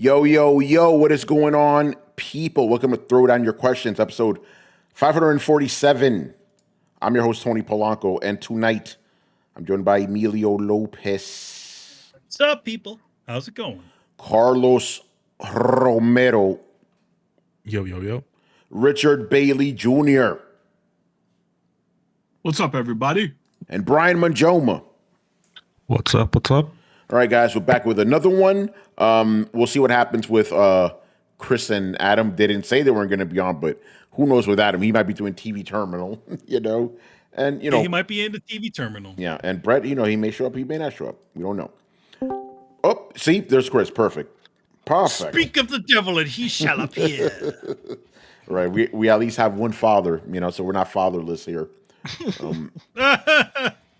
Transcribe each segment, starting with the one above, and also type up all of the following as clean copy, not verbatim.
Yo, yo, yo, what is going on, people? Welcome to Throwdown Your Questions, episode 547. I'm your host, Tony Polanco, and tonight I'm joined by Emilio Lopez. What's up, people? How's it going? Carlos Romero. Yo, yo, yo. Richard Bailey Jr. What's up, everybody? And Brian Manjoma. What's up? What's up? All right, guys, we're back with another one. We'll see what happens with Chris and Adam. They didn't say they weren't going to be on, but who knows with Adam? He might be doing TV Terminal, And, he might be in the TV Terminal. Yeah, and Brett, he may show up, he may not show up. We don't know. Oh, see, there's Chris. Perfect. Speak of the devil and he shall appear. Right, we at least have one father, so we're not fatherless here. Oh,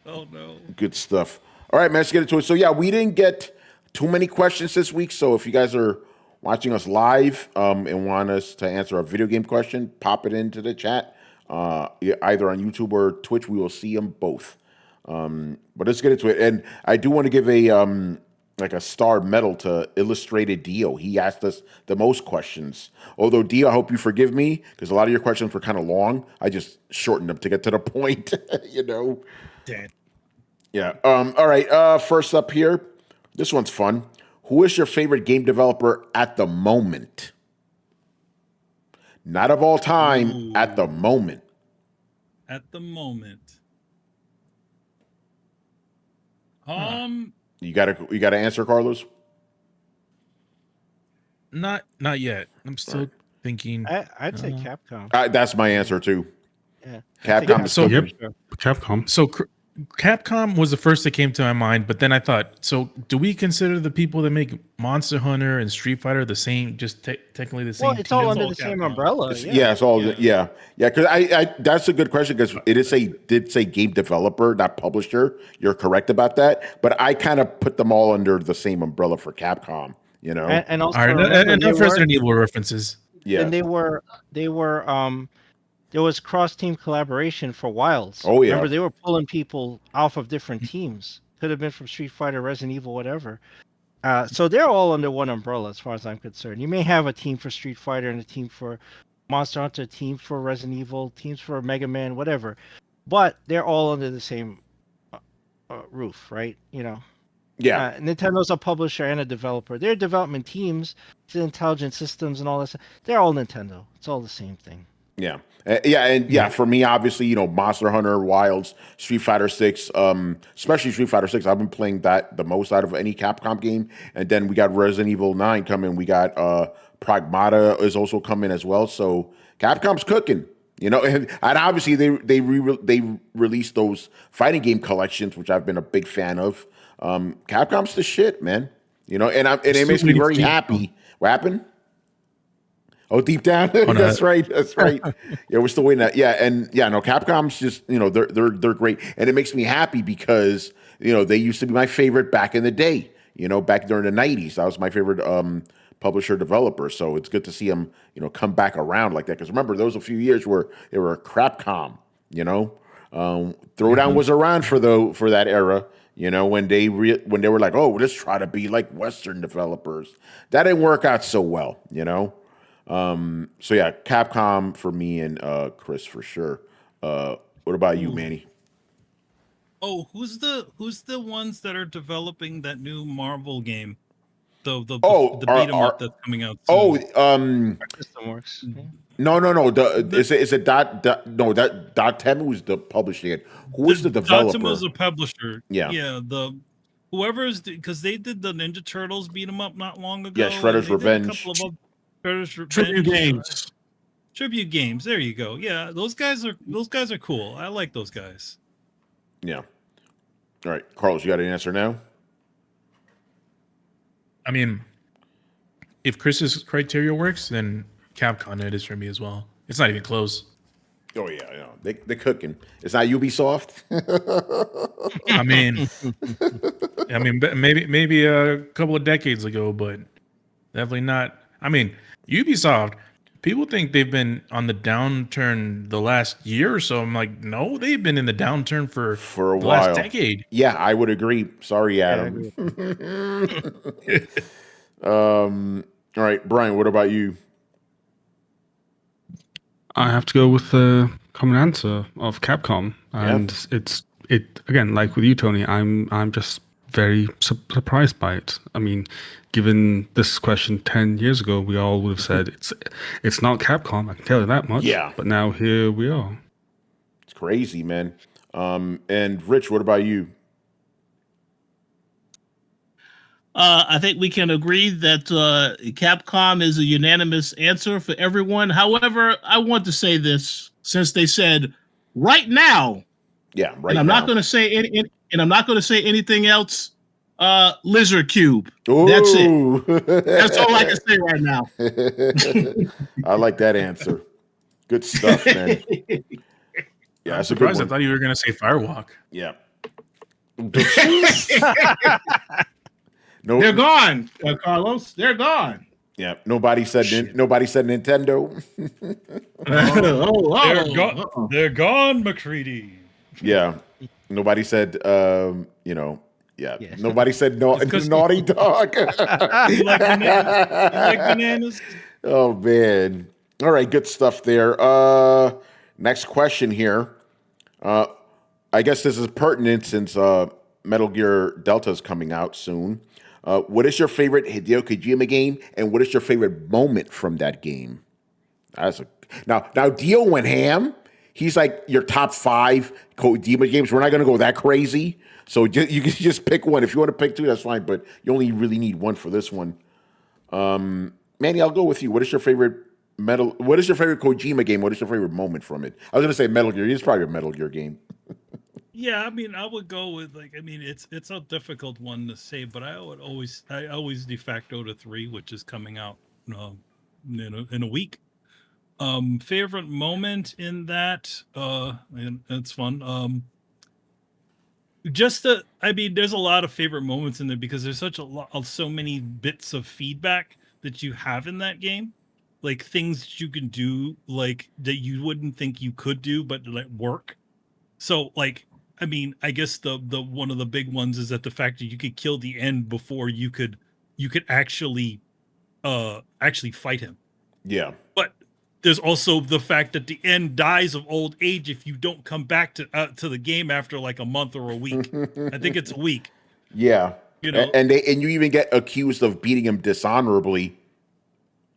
no. Good stuff. All right, man, let's get into it. So, yeah, we didn't get too many questions this week. So if you guys are watching us live and want us to answer a video game question, pop it into the chat. Either on YouTube or Twitch, we will see them both. But let's get into it. And I do want to give a star medal to Illustrated Dio. He asked us the most questions. Although, Dio, I hope you forgive me because a lot of your questions were kind of long. I just shortened them to get to the point, Damn. Yeah. All right. First up here, this one's fun. Who is your favorite game developer at the moment? Not of all time. Ooh. At the moment. At the moment. You gotta answer, Carlos. Not yet. I'm still thinking. I'd say Capcom. That's my answer too. Yeah. Capcom. Capcom. So Capcom was the first that came to my mind, but then I thought, so do we consider the people that make Monster Hunter and Street Fighter the same, just technically the same? Well, it's all under the same umbrella. It's all because I that's a good question because it did say game developer, not publisher. You're correct about that, but I kind of put them all under the same umbrella for Capcom. And also and Resident Evil references. Yeah, and they were there was cross-team collaboration for Wilds. Oh, yeah. Remember, they were pulling people off of different teams. Could have been from Street Fighter, Resident Evil, whatever. So they're all under one umbrella as far as I'm concerned. You may have a team for Street Fighter and a team for Monster Hunter, a team for Resident Evil, teams for Mega Man, whatever. But they're all under the same roof, right? Yeah. Nintendo's a publisher and a developer. Their development teams, the intelligent systems and all that stuff, they're all Nintendo. It's all the same thing. Yeah. For me, obviously, Monster Hunter, Wilds, Street Fighter 6, especially Street Fighter 6. I've been playing that the most out of any Capcom game. And then we got Resident Evil 9 coming. We got Pragmata is also coming as well. So Capcom's cooking, and obviously they released those fighting game collections, which I've been a big fan of. Capcom's the shit, man. And it makes me very happy. What happened? Oh, deep down. That's right. Yeah, we're still waiting. Capcom's just they're great, and it makes me happy because they used to be my favorite back in the day. Back during the '90s, that was my favorite publisher developer. So it's good to see them come back around like that. Because remember, there was a few years where they were a Crapcom. Throwdown was around for that era. When they were like, oh, let's try to be like Western developers. That didn't work out so well. Capcom for me and Chris for sure. What about you, Manny? Oh, who's the ones that are developing that new Marvel game? The beat 'em up that's coming out soon. System Works. No. Is it Dotemu who's the publishing it? Who is the developer? Dotemu's a publisher. Yeah. Whoever's because they did the Ninja Turtles beat 'em up not long ago. Yeah, Shredder's Revenge. Tribute Games. Tribute Games. There you go. Yeah, those guys are cool. I like those guys. Yeah. All right, Carlos, you got an answer now? I mean, if Chris's criteria works, then Capcom it is for me as well. It's not even close. Oh yeah, they're cooking. It's not Ubisoft. I mean, maybe a couple of decades ago, but definitely not. I mean, Ubisoft. People think they've been on the downturn the last year or so. I'm like, no, they've been in the downturn for a the while. last decade. Yeah, I would agree. Sorry, Adam. All right, Brian, what about you? I have to go with the common answer of Capcom, and it again, like with you, Tony. I'm just very surprised by it. I mean, given this question 10 years ago, we all would have said it's not Capcom. I can tell you that much. Yeah. But now here we are. It's crazy, man. And Rich, what about you? I think we can agree that Capcom is a unanimous answer for everyone. However, I want to say this since they said right now. Yeah, right. And I'm now. not going to say and I'm not going to say anything else. Lizard Cube. Ooh. That's it. That's all I can say right now. I like that answer. Good stuff, man. Yeah, that's a good one. I thought you were going to say Firewalk. Yeah. No, they're gone, Carlos. They're gone. Yeah, nobody said Nintendo. They're gone, McCready. Yeah, nobody said nobody said Naughty Dog. You like bananas? Oh man! All right, good stuff there. Next question here. I guess this is pertinent since Metal Gear Delta is coming out soon. What is your favorite Hideo Kojima game, and what is your favorite moment from that game? Now Dio went ham. He's like your top 5 Kojima games. We're not going to go that crazy, so you can just pick one. If you want to pick 2, that's fine, but you only really need one for this one. Manny, I'll go with you. What is your favorite Kojima game? What is your favorite moment from it? I was going to say Metal Gear. It's probably a Metal Gear game. Yeah, I mean, I would go with it's a difficult one to say, but I always de facto to 3, which is coming out in a week. Favorite moment in that, and it's fun. There's a lot of favorite moments in there because there's so many bits of feedback that you have in that game, like things that you can do like that you wouldn't think you could do, but that work. So like. I mean, I guess the one of the big ones is that the fact that you could kill the end before you could actually fight him. Yeah. But there's also the fact that the end dies of old age if you don't come back to the game after like a month or a week. I think it's a week. Yeah. You know, and you even get accused of beating him dishonorably.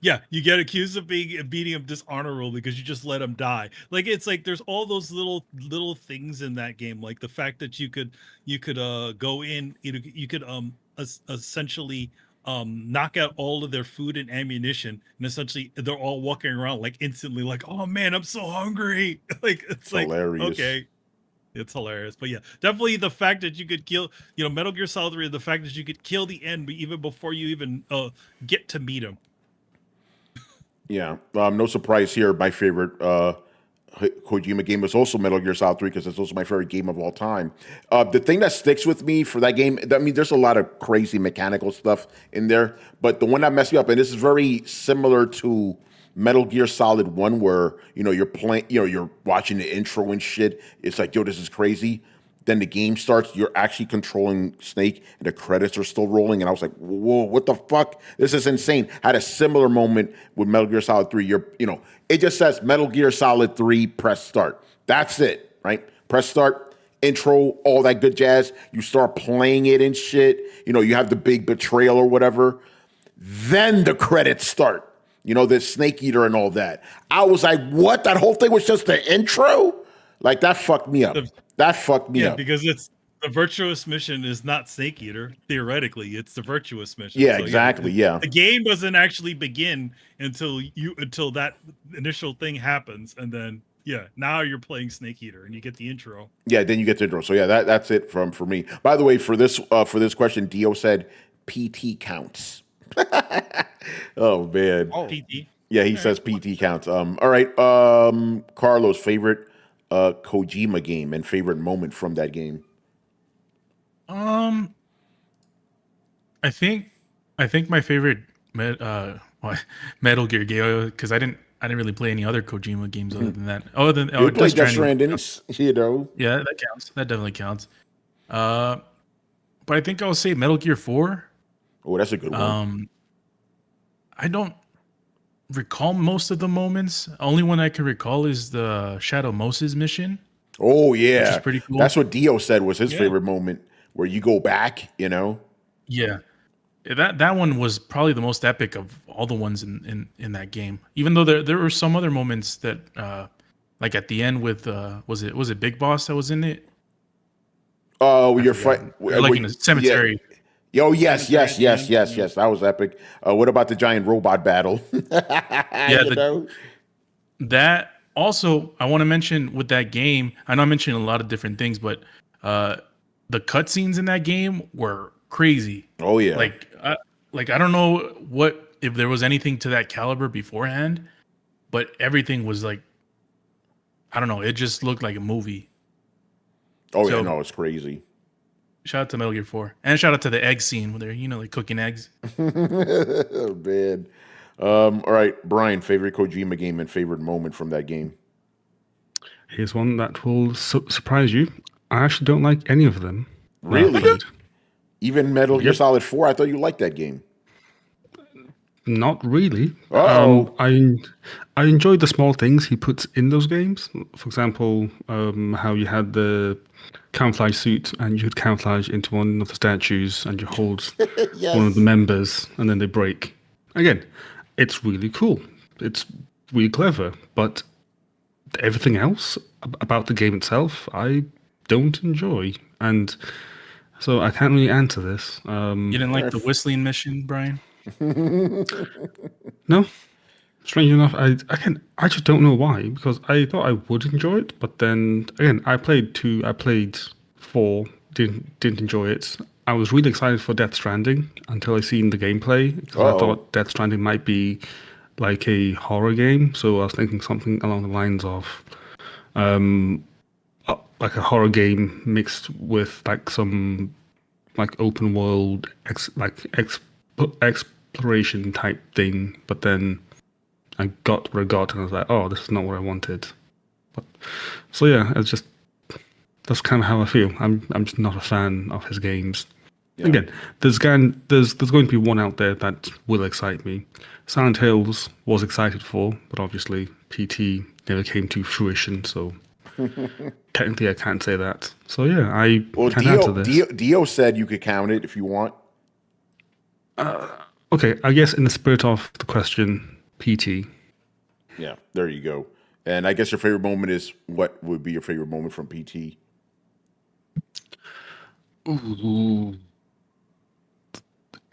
Yeah, you get accused of beating him dishonorably because you just let him die. Like it's like there's all those little things in that game, like the fact that you could go in, you could essentially knock out all of their food and ammunition, and essentially they're all walking around like instantly, like, oh man, I'm so hungry. Like it's like hilarious. Okay. It's hilarious. But yeah, definitely the fact that you could kill, Metal Gear Solid 3, the fact that you could kill the end even before you even get to meet him. Yeah, no surprise here. My favorite Kojima game is also Metal Gear Solid 3 because it's also my favorite game of all time. The thing that sticks with me for that game, I mean, there's a lot of crazy mechanical stuff in there, but the one that messed me up, and this is very similar to Metal Gear Solid 1, where you're playing, you're watching the intro and shit. It's like, yo, this is crazy. Then the game starts, you're actually controlling Snake, and the credits are still rolling. And I was like, whoa, what the fuck? This is insane. I had a similar moment with Metal Gear Solid 3. It just says Metal Gear Solid 3, press start. That's it, right? Press start, intro, all that good jazz. You start playing it and shit. You have the big betrayal or whatever. Then the credits start. The Snake Eater and all that. I was like, what? That whole thing was just the intro? Like, that fucked me up. That fucked me up. Yeah, because it's the virtuous mission is not Snake Eater. Theoretically, it's the virtuous mission. Yeah, so, exactly. Yeah. The game doesn't actually begin until that initial thing happens, and then now you're playing Snake Eater, and you get the intro. Yeah, then you get the intro. So yeah, that's it for me. By the way, for this question, Dio said PT counts. Oh man. Oh. PT. Yeah, he says PT counts. All right. Carlos, favorite Kojima game and favorite moment from that game? I think my favorite Metal Gear game, because I didn't really play any other Kojima games other than that. You played Death Stranding, Yeah, that counts. That definitely counts. But I think I'll say Metal Gear 4. Oh, that's a good one. I don't recall most of the moments. Only one I can recall is the Shadow Moses mission. Oh Which yeah, is pretty cool. That's what Dio said was his Yeah. favorite moment, where you go back. You know. Yeah. That one was probably the most epic of all the ones in that game. Even though there were some other moments that like at the end with was it Big Boss that was in it? Oh, you're forgot. fighting Like in a cemetery. Yo, yes. Cemetery, That was epic. What about the giant robot battle? Yeah, that also I want to mention with that game. I know I'm mentioning a lot of different things, but the cutscenes in that game were crazy. Oh yeah. Like I don't know if there was anything to that caliber beforehand, but everything was like, I don't know. It just looked like a movie. Oh so- yeah, no, it's crazy. Shout out to Metal Gear 4, and shout out to the egg scene where they're like cooking eggs. Oh, man. All right, Brian, favorite Kojima game and favorite moment from that game. Here's one that will surprise you. I actually don't like any of them. that I've Really? played. Even Metal Gear Yep. Solid 4, I thought you liked that game. Not really. Uh-oh. I enjoyed the small things he puts in those games. For example, how you had the camouflage suit and you could camouflage into one of the statues and you hold one of the members and then they break. Again, it's really cool. It's really clever. But everything else about the game itself, I don't enjoy. And so I can't really answer this. You didn't like the whistling mission, Brian? No. Strange enough, I just don't know why, because I thought I would enjoy it, but then again, I played 2, I played 4, didn't enjoy it. I was really excited for Death Stranding until I seen the gameplay, because I thought Death Stranding might be like a horror game, so I was thinking something along the lines of like a horror game mixed with like some like open world exploration type thing, but then I got where I got and I was like, oh, this is not what I wanted. But so yeah, that's kind of how I feel. I'm just not a fan of his games. Yeah. Again, there's going to be one out there that will excite me. Silent Hills was excited for, but obviously PT never came to fruition, so technically I can't say that. So yeah, I can't answer this. Dio said you could count it if you want. Okay, I guess in the spirit of the question, PT. Yeah, there you go. And I guess your favorite moment is, what would be your favorite moment from PT? Ooh.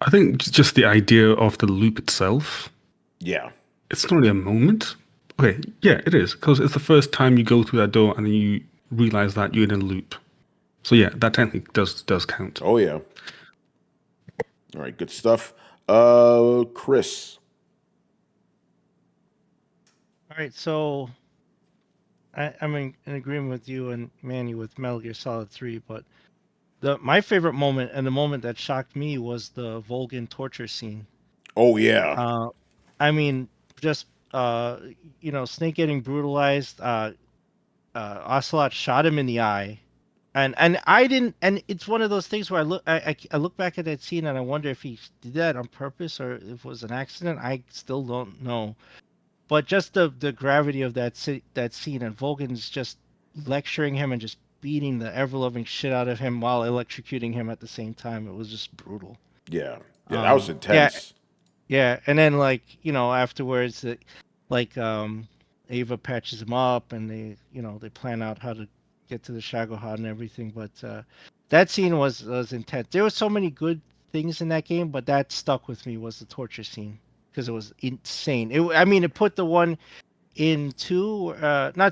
I think just the idea of the loop itself. Yeah. It's not really a moment. Okay, yeah, it is, because it's the first time you go through that door and then you realize that you're in a loop. So yeah, that technically does count. Oh yeah. All right, good stuff. Chris. All right, so I'm in agreement with you and Manny with Metal Gear Solid 3, but my favorite moment and the moment that shocked me was the Volgan torture scene. Oh yeah. I mean, just Snake getting brutalized. Ocelot shot him in the eye, and I didn't. And it's one of those things where I look back at that scene and I wonder if he did that on purpose or if it was an accident. I still don't know. But just the gravity of that scene, and Volgan's just lecturing him and just beating the ever-loving shit out of him while electrocuting him at the same time. It was just brutal. Yeah. Yeah, that was intense. Yeah, and then afterwards, Ava patches him up, and they plan out how to get to the Shagohod and everything. But that scene was intense. There were so many good things in that game, but that stuck with me was the torture scene because it was insane. It put the one in not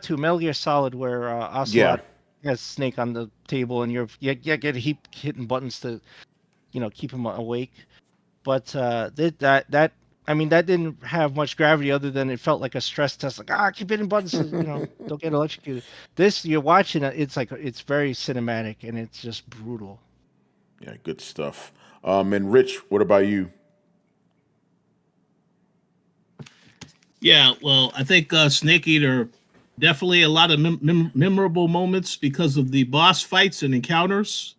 two, Metal Gear Solid, where Ocelot has Snake on the table, and you get hitting buttons to keep him awake. But that didn't have much gravity other than it felt like a stress test. Like, keep hitting buttons, don't get electrocuted. This, you're watching it, it's very cinematic and it's just brutal. Yeah, good stuff. And Rich, what about you? Yeah, well, I think Snake Eater, definitely a lot of memorable moments because of the boss fights and encounters,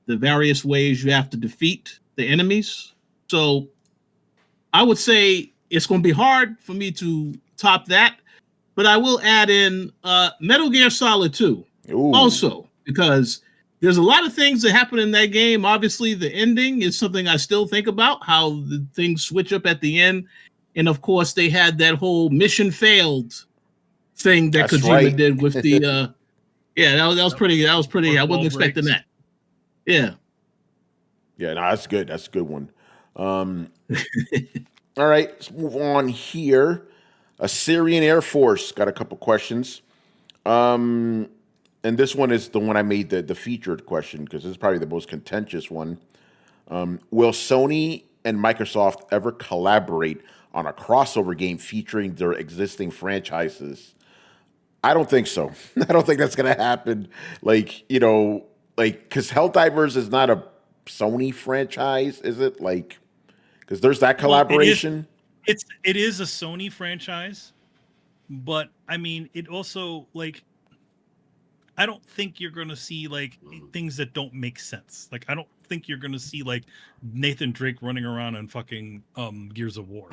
the various ways you have to defeat the enemies. So I would say it's going to be hard for me to top that, but I will add in Metal Gear Solid 2 also, because there's a lot of things that happen in that game. Obviously, the ending is something I still think about, how the things switch up at the end. And of course, they had that whole mission failed thing that Kojima did with the that was pretty. I wasn't expecting that. Yeah. Yeah, no, that's good. That's a good one. All right, let's move on here. Assyrian Air Force got a couple questions. And this one is the one I made the featured question because this is probably the most contentious one. Will Sony and Microsoft ever collaborate on a crossover game featuring their existing franchises? I don't think so. I don't think that's going to happen. Because Helldivers is not a Sony franchise, is it? Because there's that collaboration. It is a Sony franchise, but I mean, it also I don't think you're going to see things that don't make sense. I don't think you're going to see Nathan Drake running around on fucking Gears of War.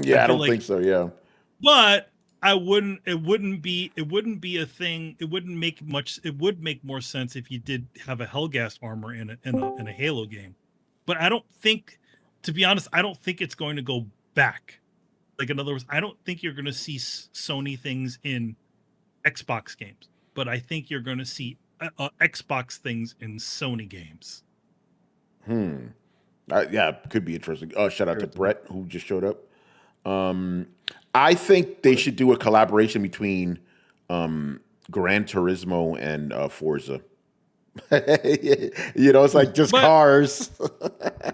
Yeah, I don't think so. Yeah, but it wouldn't be a thing. It wouldn't make much. It would make more sense if you did have a Hellgas armor in a Halo game. But I don't think, to be honest, I don't think it's going to go back. In other words, I don't think you're going to see Sony things in Xbox games, but I think you're going to see Xbox things in Sony games. Yeah, could be interesting. Shout out to Brett who just showed up. I think they should do a collaboration between Gran Turismo and Forza. It's just cars.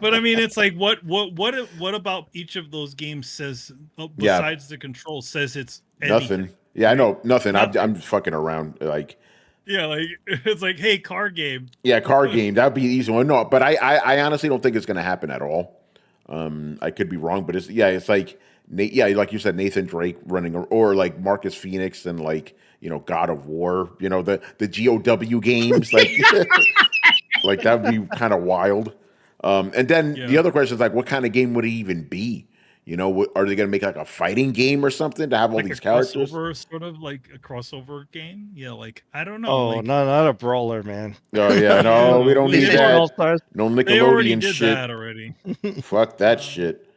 But I mean, it's what about each of those games says besides the control says it's anything. Nothing. Yeah, I know nothing. I'm fucking around. It's hey, car game. Yeah, car game. That'd be the easy one. No, but I honestly don't think it's going to happen at all. I could be wrong, but it's like you said, Nathan Drake running, or Marcus Phoenix and God of War. The GOW games. That would be kind of wild. And then the other question is what kind of game would it even be? Are they going to make a fighting game or something to have all these characters? Sort of like a crossover game. Yeah, I don't know. Oh, not a brawler, man. Oh yeah, no, we don't need that. No They already Nickelodeon did shit. that already. Fuck that shit.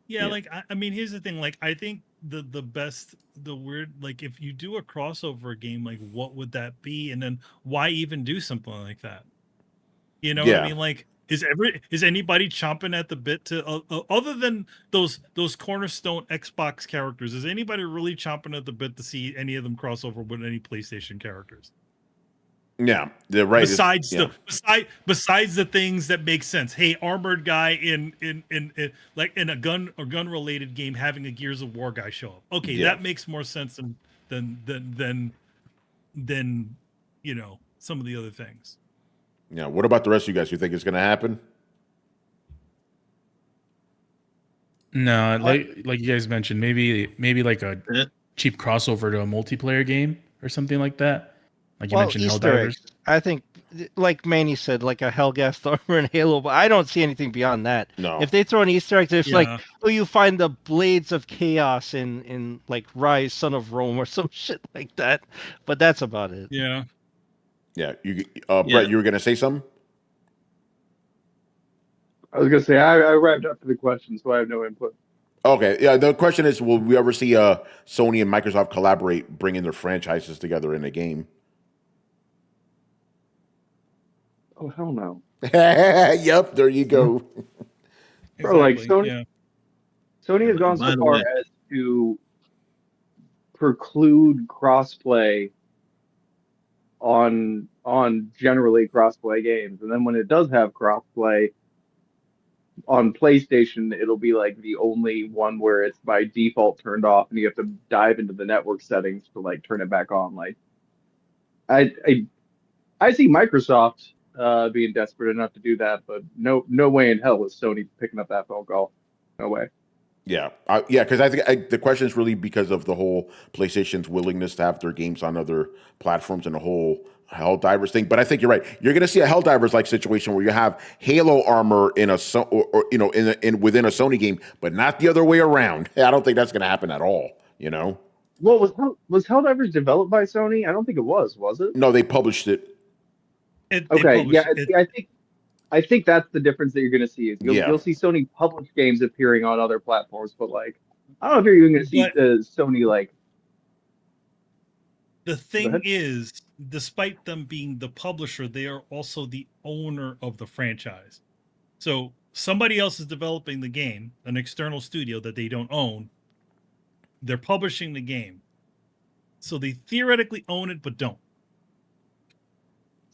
Yeah, I mean, here's the thing. I think the weird, if you do a crossover game, what would that be? And then why even do something like that? You know what I mean? Is anybody chomping at the bit to other than those cornerstone Xbox characters? Is anybody really chomping at the bit to see any of them cross over with any PlayStation characters? Yeah, they're right. Besides the things that make sense. Hey, armored guy in a gun or gun related game having a Gears of War guy show up. Okay, that makes more sense than some of the other things. Yeah. What about the rest of you guys? You think it's going to happen? No, like you guys mentioned, maybe a cheap crossover to a multiplayer game or something like that. Like you mentioned, Easter Helldivers. eggs. I think, like Manny said, a Hellgas armor and Halo, but I don't see anything beyond that. No. If they throw an Easter egg, it's you find the Blades of Chaos in Rise, Son of Rome, or some shit like that. But that's about it. Yeah. Yeah. Brett, you were going to say something? I was going to say, I wrapped up for the question, so I have no input. Okay. Yeah. The question is, will we ever see Sony and Microsoft collaborate, bringing their franchises together in a game? Oh, hell no. Yep. There you go. Bro, Exactly, Sony has gone so far as to preclude crossplay on generally crossplay games, and then when it does have crossplay on PlayStation, it'll be the only one where it's by default turned off, and you have to dive into the network settings to turn it back on. I see Microsoft being desperate enough to do that, but no way in hell is Sony picking up that phone call. No way. Yeah, because I think the question is really because of the whole PlayStation's willingness to have their games on other platforms and the whole Helldivers thing. But I think you're right. You're going to see a Helldivers like situation where you have Halo armor in or in within a Sony game, but not the other way around. I don't think that's going to happen at all. Well, was Helldivers developed by Sony? I don't think it was it? No, they published it. Okay, yeah, I think that's the difference that you're going to see. Is you'll see Sony published games appearing on other platforms, but like I don't know if you're even going to see Sony like. The thing is, despite them being the publisher, they are also the owner of the franchise. So somebody else is developing the game, an external studio that they don't own. They're publishing the game. So they theoretically own it, but don't.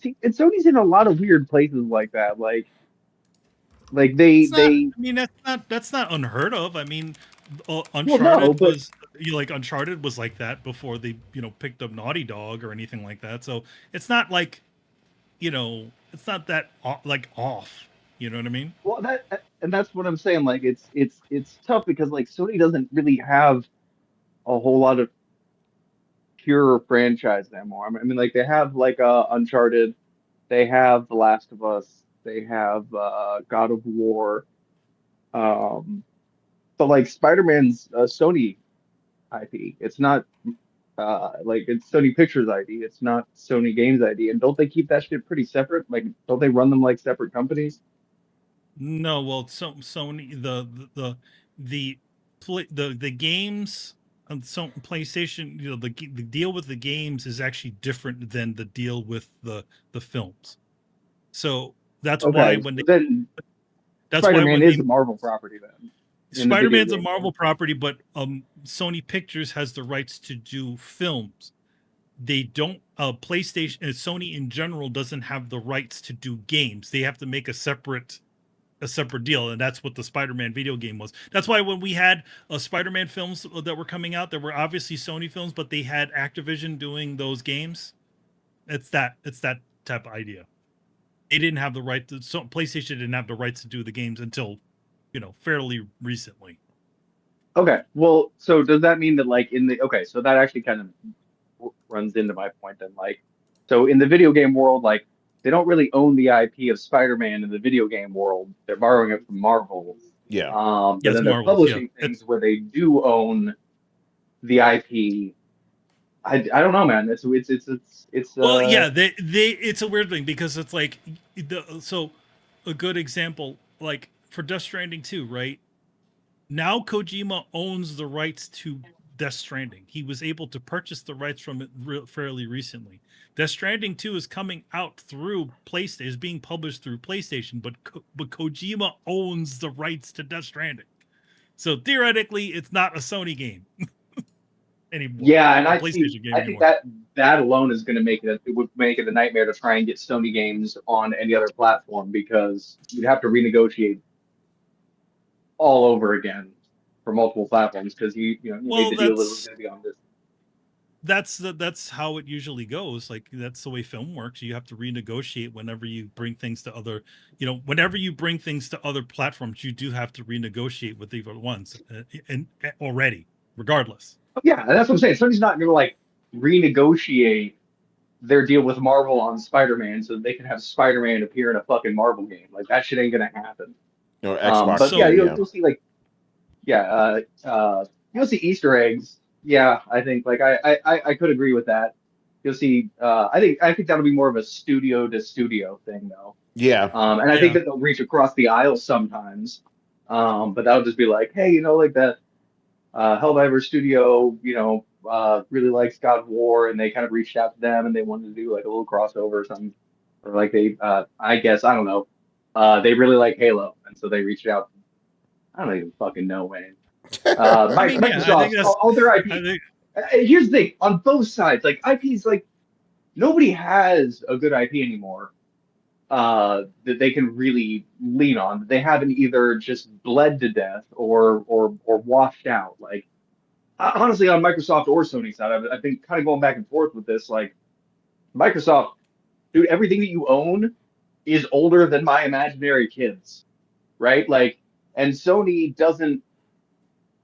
See, and Sony's in a lot of weird places like that. Like they. I mean, that's not unheard of. I mean, Uncharted Uncharted was like that before they picked up Naughty Dog or anything like that. So it's not like it's not that like off. You know what I mean? Well, that's what I'm saying. Like it's tough because like Sony doesn't really have a whole lot of pure franchise anymore. I mean, like they have like Uncharted, they have The Last of Us, they have God of War, but like Spider-Man's Sony IP. It's not like it's Sony Pictures ID. It's not Sony Games ID. And don't they keep that shit pretty separate? Like, don't they run them like separate companies? No, well, Sony the games on PlayStation, the deal with the games is actually different than the deal with the films. So that's why Spider-Man is a Marvel property then. Spider-Man's a Marvel property, but Sony Pictures has the rights to do films. They don't. PlayStation and Sony in general doesn't have the rights to do games. They have to make a separate deal, and that's what the Spider-Man video game was. That's why when we had Spider-Man films that were coming out, there were obviously Sony films, but they had Activision doing those games. It's that type of idea. They didn't have the right to. So PlayStation didn't have the rights to do the games until fairly recently. Okay, well, so does that mean that like so that actually kind of runs into my point then. Like, so in the video game world, like they don't really own the IP of Spider-Man in the video game world. They're borrowing it from Marvel. Yeah. But then they're publishing things where they do own the IP. I don't know, man. It's well, yeah, they it's a weird thing because it's like so a good example like for Death Stranding 2, right? Now Kojima owns the rights to Death Stranding. He was able to purchase the rights from it fairly recently. Death Stranding 2 is coming out through PlayStation, is being published through PlayStation, but Kojima owns the rights to Death Stranding. So theoretically, it's not a Sony game anymore. Yeah, and I think that alone is going to make it. It would make it a nightmare to try and get Sony games on any other platform because you'd have to renegotiate all over again for multiple platforms because you made the deal that was going to be on this. That's how it usually goes. Like that's the way film works. You have to renegotiate whenever you bring things to other. Whenever you bring things to other platforms, you do have to renegotiate with the other ones, and already, regardless. Yeah, that's what I'm saying. Sony's not going to like renegotiate their deal with Marvel on Spider-Man so that they can have Spider-Man appear in a fucking Marvel game. Like that shit ain't going to happen. Xbox. But you'll see like, you'll see Easter eggs. Yeah, I think like I could agree with that. You'll see. I think that'll be more of a studio to studio thing though. Yeah. And I think that they'll reach across the aisle sometimes. But that'll just be like, hey, like that Helldivers studio, really likes God of War, and they kind of reached out to them and they wanted to do like a little crossover or something, or like they, I guess I don't know. They really like Halo, and so they reached out. I don't even fucking know, man. Microsoft, all their IP. Here's the thing: on both sides, like IPs, like nobody has a good IP anymore that they can really lean on. They haven't either just bled to death or washed out. Like honestly, on Microsoft or Sony side, I've been kind of going back and forth with this. Like Microsoft, dude, everything that you own is older than my imaginary kids, right? Like, and Sony doesn't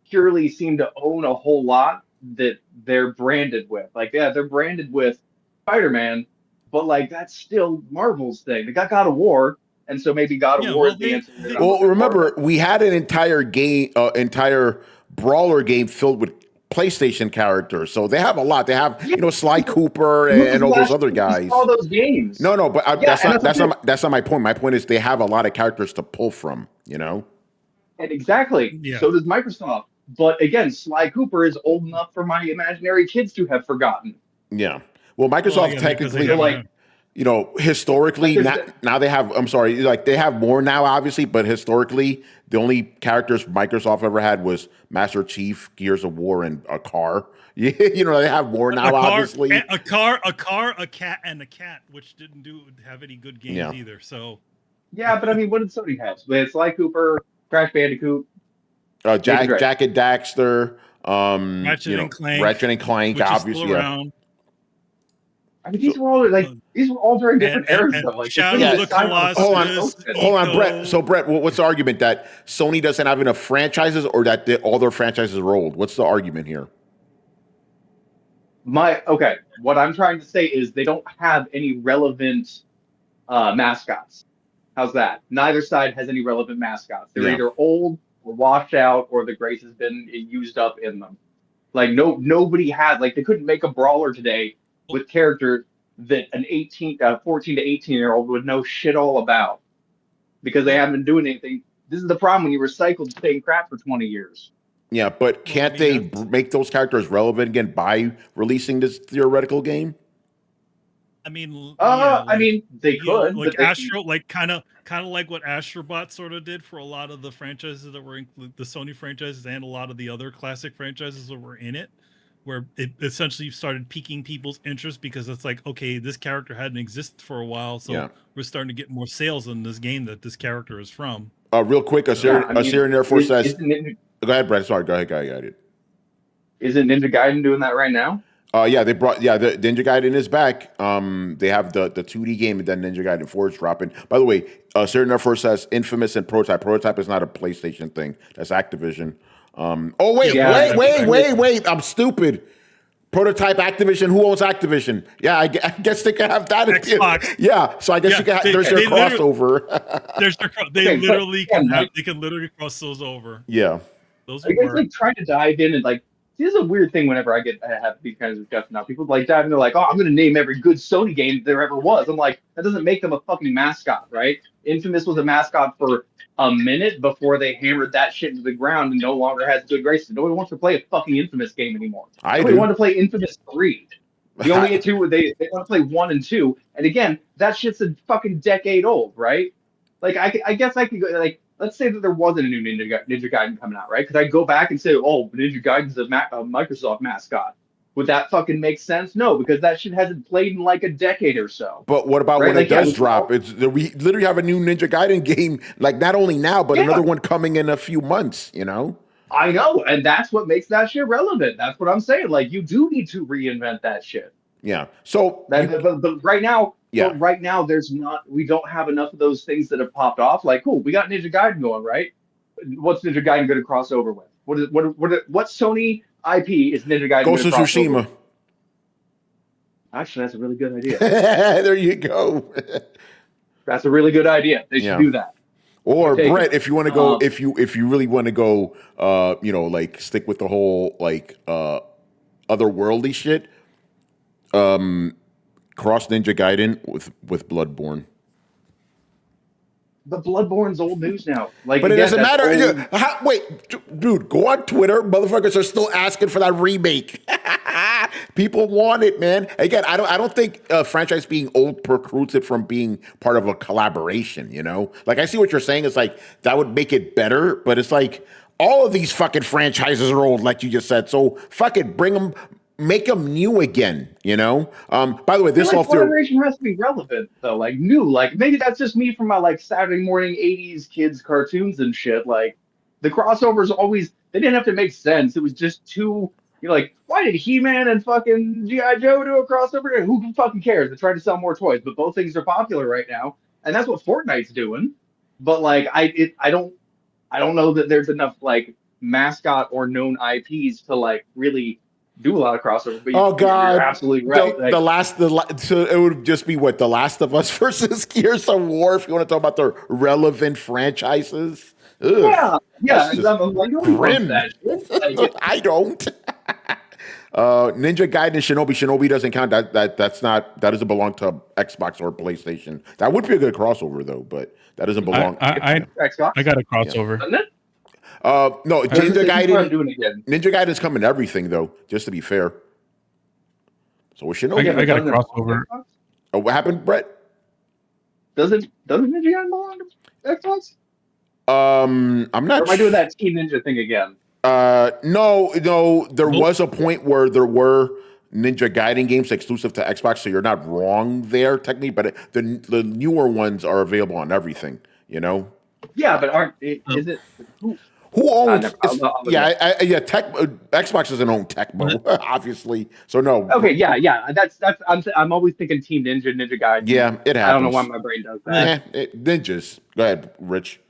purely seem to own a whole lot that they're branded with. Like, yeah, they're branded with Spider-Man, but like that's still Marvel's thing. They got God of War, and so maybe God of War is the answer. Well, remember, we had an entire game, entire brawler game filled with PlayStation characters, so they have a lot. They have, Sly Cooper and all those other guys. All those games. No, but that's not my point. My point is they have a lot of characters to pull from. And exactly. Yeah. So does Microsoft. But again, Sly Cooper is old enough for my imaginary kids to have forgotten. Yeah. Well, Microsoft technically, historically, now they have. I'm sorry, they have more now, obviously, but historically, the only characters Microsoft ever had was Master Chief, Gears of War, and a car. They have more now, obviously. A car, a cat, and a cat, which didn't have any good games either. So. Yeah, but I mean, what did Sony have? They had Sly Cooper, Crash Bandicoot. Jack and Daxter, Ratchet and Clank, obviously. I mean, these were all very different eras. Like Shadow of the Colossus. Hold on, Brett. So, Brett, what's the argument that Sony doesn't have enough franchises, or that all their franchises are old? What's the argument here? What I'm trying to say is they don't have any relevant mascots. How's that? Neither side has any relevant mascots. They're either old, or washed out, or the grace has been used up in them. Like nobody has, like, they couldn't make a brawler today with characters that an 14 to 18-year-old would know shit all about because they haven't been doing anything. This is the problem when you recycle the same crap for 20 years. Yeah, but can't they make those characters relevant again by releasing this theoretical game? I mean, they could, like Astro, kind of like what Astrobot sort of did for a lot of the franchises that were the Sony franchises and a lot of the other classic franchises that were in it, where it essentially started piquing people's interest because it's like, okay, this character hadn't existed for a while, so we're starting to get more sales in this game that this character is from. Real quick, a Syrian Air Force says, go ahead, Brett. Sorry, go ahead. Isn't Ninja Gaiden doing that right now? They brought the Ninja Gaiden is back. They have the 2D game, and then Ninja Gaiden 4 is dropping. By the way, Syrian Air Force says Infamous and Prototype. Prototype is not a PlayStation thing. That's Activision. Wait! I'm stupid. Prototype, Activision. Who owns Activision? Yeah, I guess they can have that. Xbox. Yeah, so I guess you can. There's their crossover. They can literally cross those over. Yeah. I guess like trying to dive in and like. This is a weird thing whenever I have these kinds of discussions now. People like dive into like, oh, I'm going to name every good Sony game there ever was. I'm like, that doesn't make them a fucking mascot, right? Infamous was a mascot for a minute before they hammered that shit into the ground and no longer has good graces. Nobody wants to play a fucking Infamous game anymore. Nobody wanted to play Infamous 3. The only two, they want to play 1 and 2. And again, that shit's a fucking decade old, right? Like, I guess I could go, like, let's say that there wasn't a new Ninja Gaiden coming out, right? Could I go back and say, oh, Ninja Gaiden's a Microsoft mascot? Would that fucking make sense? No, because that shit hasn't played in like a decade or so. But what about when it does drop? We literally have a new Ninja Gaiden game, like not only now, but another one coming in a few months, I know, and that's what makes that shit relevant. That's what I'm saying. Like, you do need to reinvent that shit. Yeah. So, but right now, we don't have enough of those things that have popped off. Like, cool, we got Ninja Gaiden going, right? What's Ninja Gaiden going to cross over with? What Sony IP is Ninja Gaiden? Ghost of Tsushima. Actually, that's a really good idea. There you go. That's a really good idea. They should do that. Or Brett, if you want to go, if you really want to go, like stick with the whole like otherworldly shit. Cross Ninja Gaiden with Bloodborne. But Bloodborne's old news now. Like, but it doesn't matter. Wait, dude, go on Twitter. Motherfuckers are still asking for that remake. People want it, man. Again, I don't think a franchise being old precludes it from being part of a collaboration. Like I see what you're saying. It's like that would make it better, but it's like all of these fucking franchises are old, like you just said. So fuck it, bring them. Make them new again, By the way, this collaboration has to be relevant, though. Like new, like maybe that's just me from my like Saturday morning '80s kids cartoons and shit. Like the crossovers they didn't have to make sense. It was just too, like why did He-Man and fucking G.I. Joe do a crossover? Who fucking cares? They're trying to sell more toys, but both things are popular right now, and that's what Fortnite's doing. But like I don't know that there's enough like mascot or known IPs to like really do a lot of crossover. But Oh God! you're absolutely right. So it would just be what, The Last of Us versus Gears of War, if you want to talk about the relevant franchises. Ugh, yeah. just I'm like, grim. that shit. Like, I don't. Ninja Gaiden and Shinobi. Shinobi doesn't count. That doesn't belong to Xbox or PlayStation. That would be a good crossover though, but that doesn't belong. I Xbox. got a crossover. Doesn't it? No, Ninja Gaiden. Doing it again. Ninja Gaiden's coming to everything though. Just to be fair. So with Shinobi, I got a crossover. Oh, what happened, Brett? Doesn't Ninja Gaiden belong to Xbox? I'm not. Or am I doing that Team Ninja thing again? No. There was a point where there were Ninja Gaiden games exclusive to Xbox, so you're not wrong there technically. But the newer ones are available on everything. You know. Yeah, but is it? Who owns? I'll Tech. Xbox doesn't own Tecmo, obviously. So no. Okay, yeah. That's. I'm always thinking Team Ninja, Ninja Gaiden. Yeah, it happens. I don't know why my brain does that. Ninjas. Go ahead, Rich.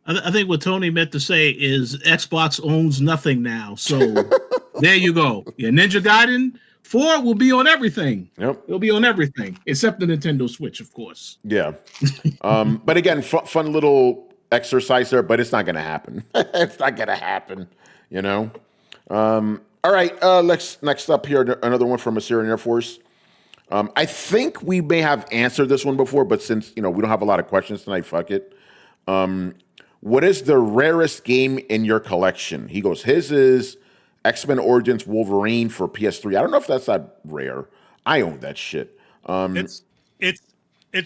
I think what Tony meant to say is Xbox owns nothing now. So there you go. Yeah, Ninja Gaiden 4 will be on everything. Yep. It'll be on everything except the Nintendo Switch, of course. Yeah. But again, fun little exercise there, but it's not going to happen. It's not going to happen, you know? All right. Next up here, another one from Assyrian Air Force. I think we may have answered this one before, but since, we don't have a lot of questions tonight, fuck it. What is the rarest game in your collection? He goes, his is X-Men Origins Wolverine for PS3. I don't know if that's that rare. I own that shit. It's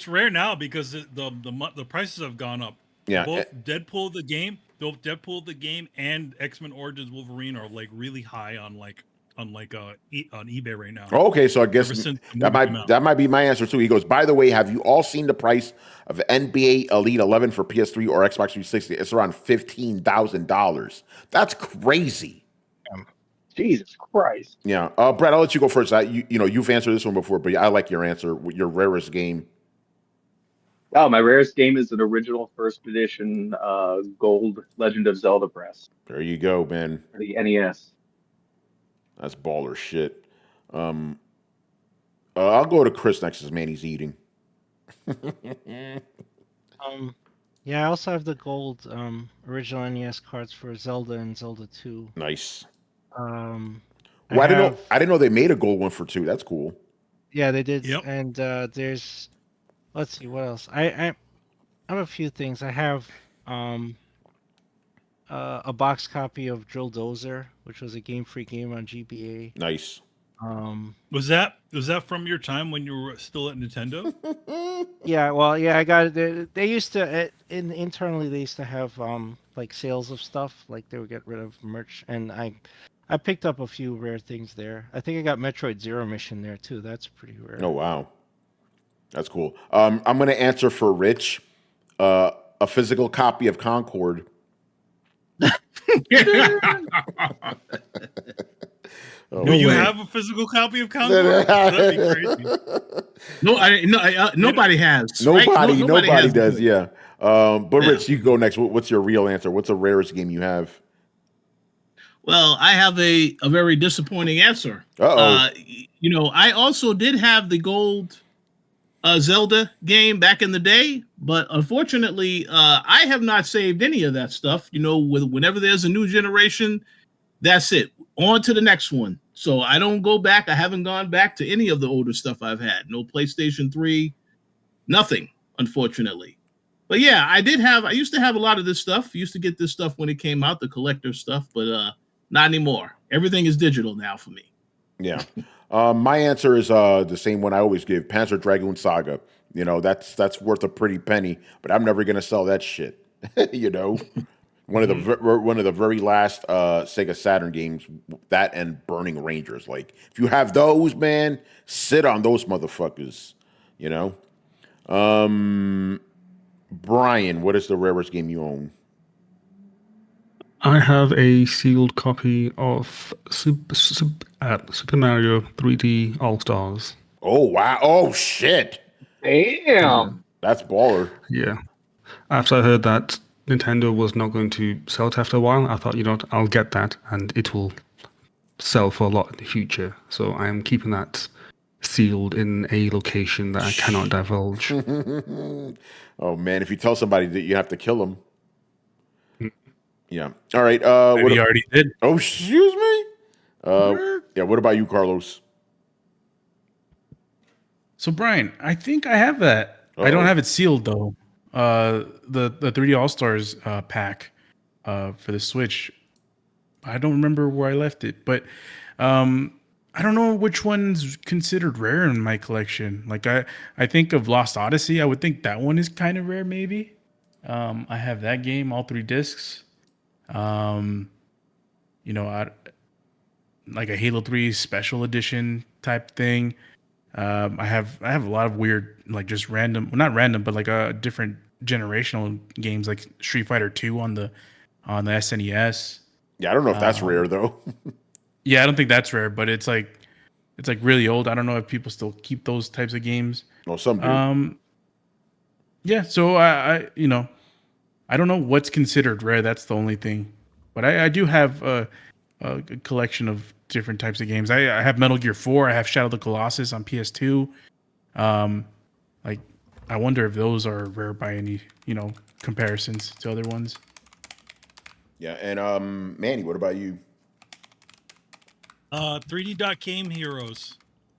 rare now because the prices have gone up. Yeah, both Deadpool the game and X-Men Origins Wolverine are like really high on eBay right now. Okay, so I guess that might be my answer too. He goes, by the way, have you all seen the price of NBA Elite 11 for PS3 or Xbox 360? It's around $15,000. That's crazy. Jesus Christ. Yeah, Brett, I'll let you go first. You've answered this one before, but I like your answer. Your rarest game. Oh, my rarest game is an original first edition gold Legend of Zelda press. There you go, man. For the NES. That's baller shit. I'll go to Chris next as man he's eating. Yeah, I also have the gold original NES cards for Zelda and Zelda 2. Nice. I didn't know they made a gold one for 2. That's cool. Yeah, they did. Yep. And there's, let's see, what else? I have a few things. I have a box copy of Drill Dozer, which was a Game Freak game on GBA. Nice. Was that from your time when you were still at Nintendo? Yeah, well, yeah, I got it. They used to internally they used to have like sales of stuff, like they would get rid of merch, and I picked up a few rare things there. I think I got Metroid Zero Mission there too. That's pretty rare. Oh wow, that's cool. I'm gonna answer for Rich. A physical copy of Concord. Do you have a physical copy of Concord? That'd be crazy. Nobody has. Nobody does. Yeah. But Rich, you go next. What's your real answer? What's the rarest game you have? Well, I have a very disappointing answer. I also did have the gold Zelda game back in the day, but unfortunately, I have not saved any of that stuff. Whenever there's a new generation, that's it. On to the next one. So I don't go back. I haven't gone back to any of the older stuff I've had. No PlayStation 3, nothing, unfortunately. But yeah, I used to have a lot of this stuff. I used to get this stuff when it came out, the collector stuff, but not anymore. Everything is digital now for me. Yeah. My answer is the same one I always give, Panzer Dragoon Saga. That's worth a pretty penny, but I'm never going to sell that shit. One of the very last Sega Saturn games, that and Burning Rangers. Like, if you have those, man, sit on those motherfuckers. Brian, what is the rarest game you own? I have a sealed copy of Super Mario 3D All Stars. Oh wow! Oh shit! Damn, that's baller. Yeah. After I heard that Nintendo was not going to sell it after a while, I thought, you know what, I'll get that, and it will sell for a lot in the future. So I am keeping that sealed in a location that I cannot divulge. Oh man, if you tell somebody that, you have to kill them. Yeah. All right. Maybe you already did. Oh, excuse me. Yeah. What about you, Carlos? So Brian, I think I have that. I don't have it sealed though. The 3D All Stars pack for the Switch. I don't remember where I left it, but I don't know which one's considered rare in my collection. Like I think of Lost Odyssey. I would think that one is kind of rare, maybe. I have that game, all 3 discs. You know, like a Halo 3 special edition type thing. I have a lot of weird, like just random, well, not random, but like different generational games, like Street Fighter 2 on the SNES. Yeah, I don't know if that's rare though. Yeah, I don't think that's rare, but it's like really old. I don't know if people still keep those types of games. Well, some do. Yeah, so I you know, I don't know what's considered rare. That's the only thing. But I do have a collection of different types of games. I have Metal Gear 4. I have Shadow of the Colossus on PS2. Like, I wonder if those are rare by any, you know, comparisons to other ones. Yeah, and Manny, what about you? 3D Dot Game Heroes.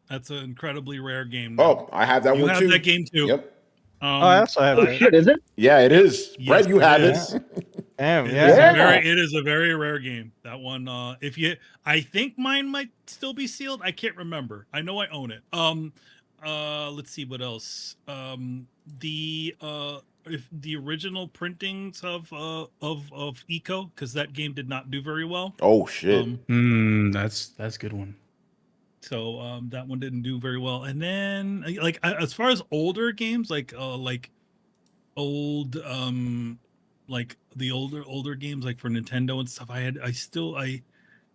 That's an incredibly rare game. Oh, I have that you one have too. that game too. Yep. I also have it. Shit, is it? Yeah, it is. Yes, Brett, you have it. Damn, It yeah. is a Yeah. it is a very rare game. That one, I think mine might still be sealed. I can't remember. I know I own it. Let's see what else. If the original printings of Eco, because that game did not do very well. Oh shit. That's a good one. So that one didn't do very well. And then as far as older games, like old like the older games like for Nintendo and stuff, I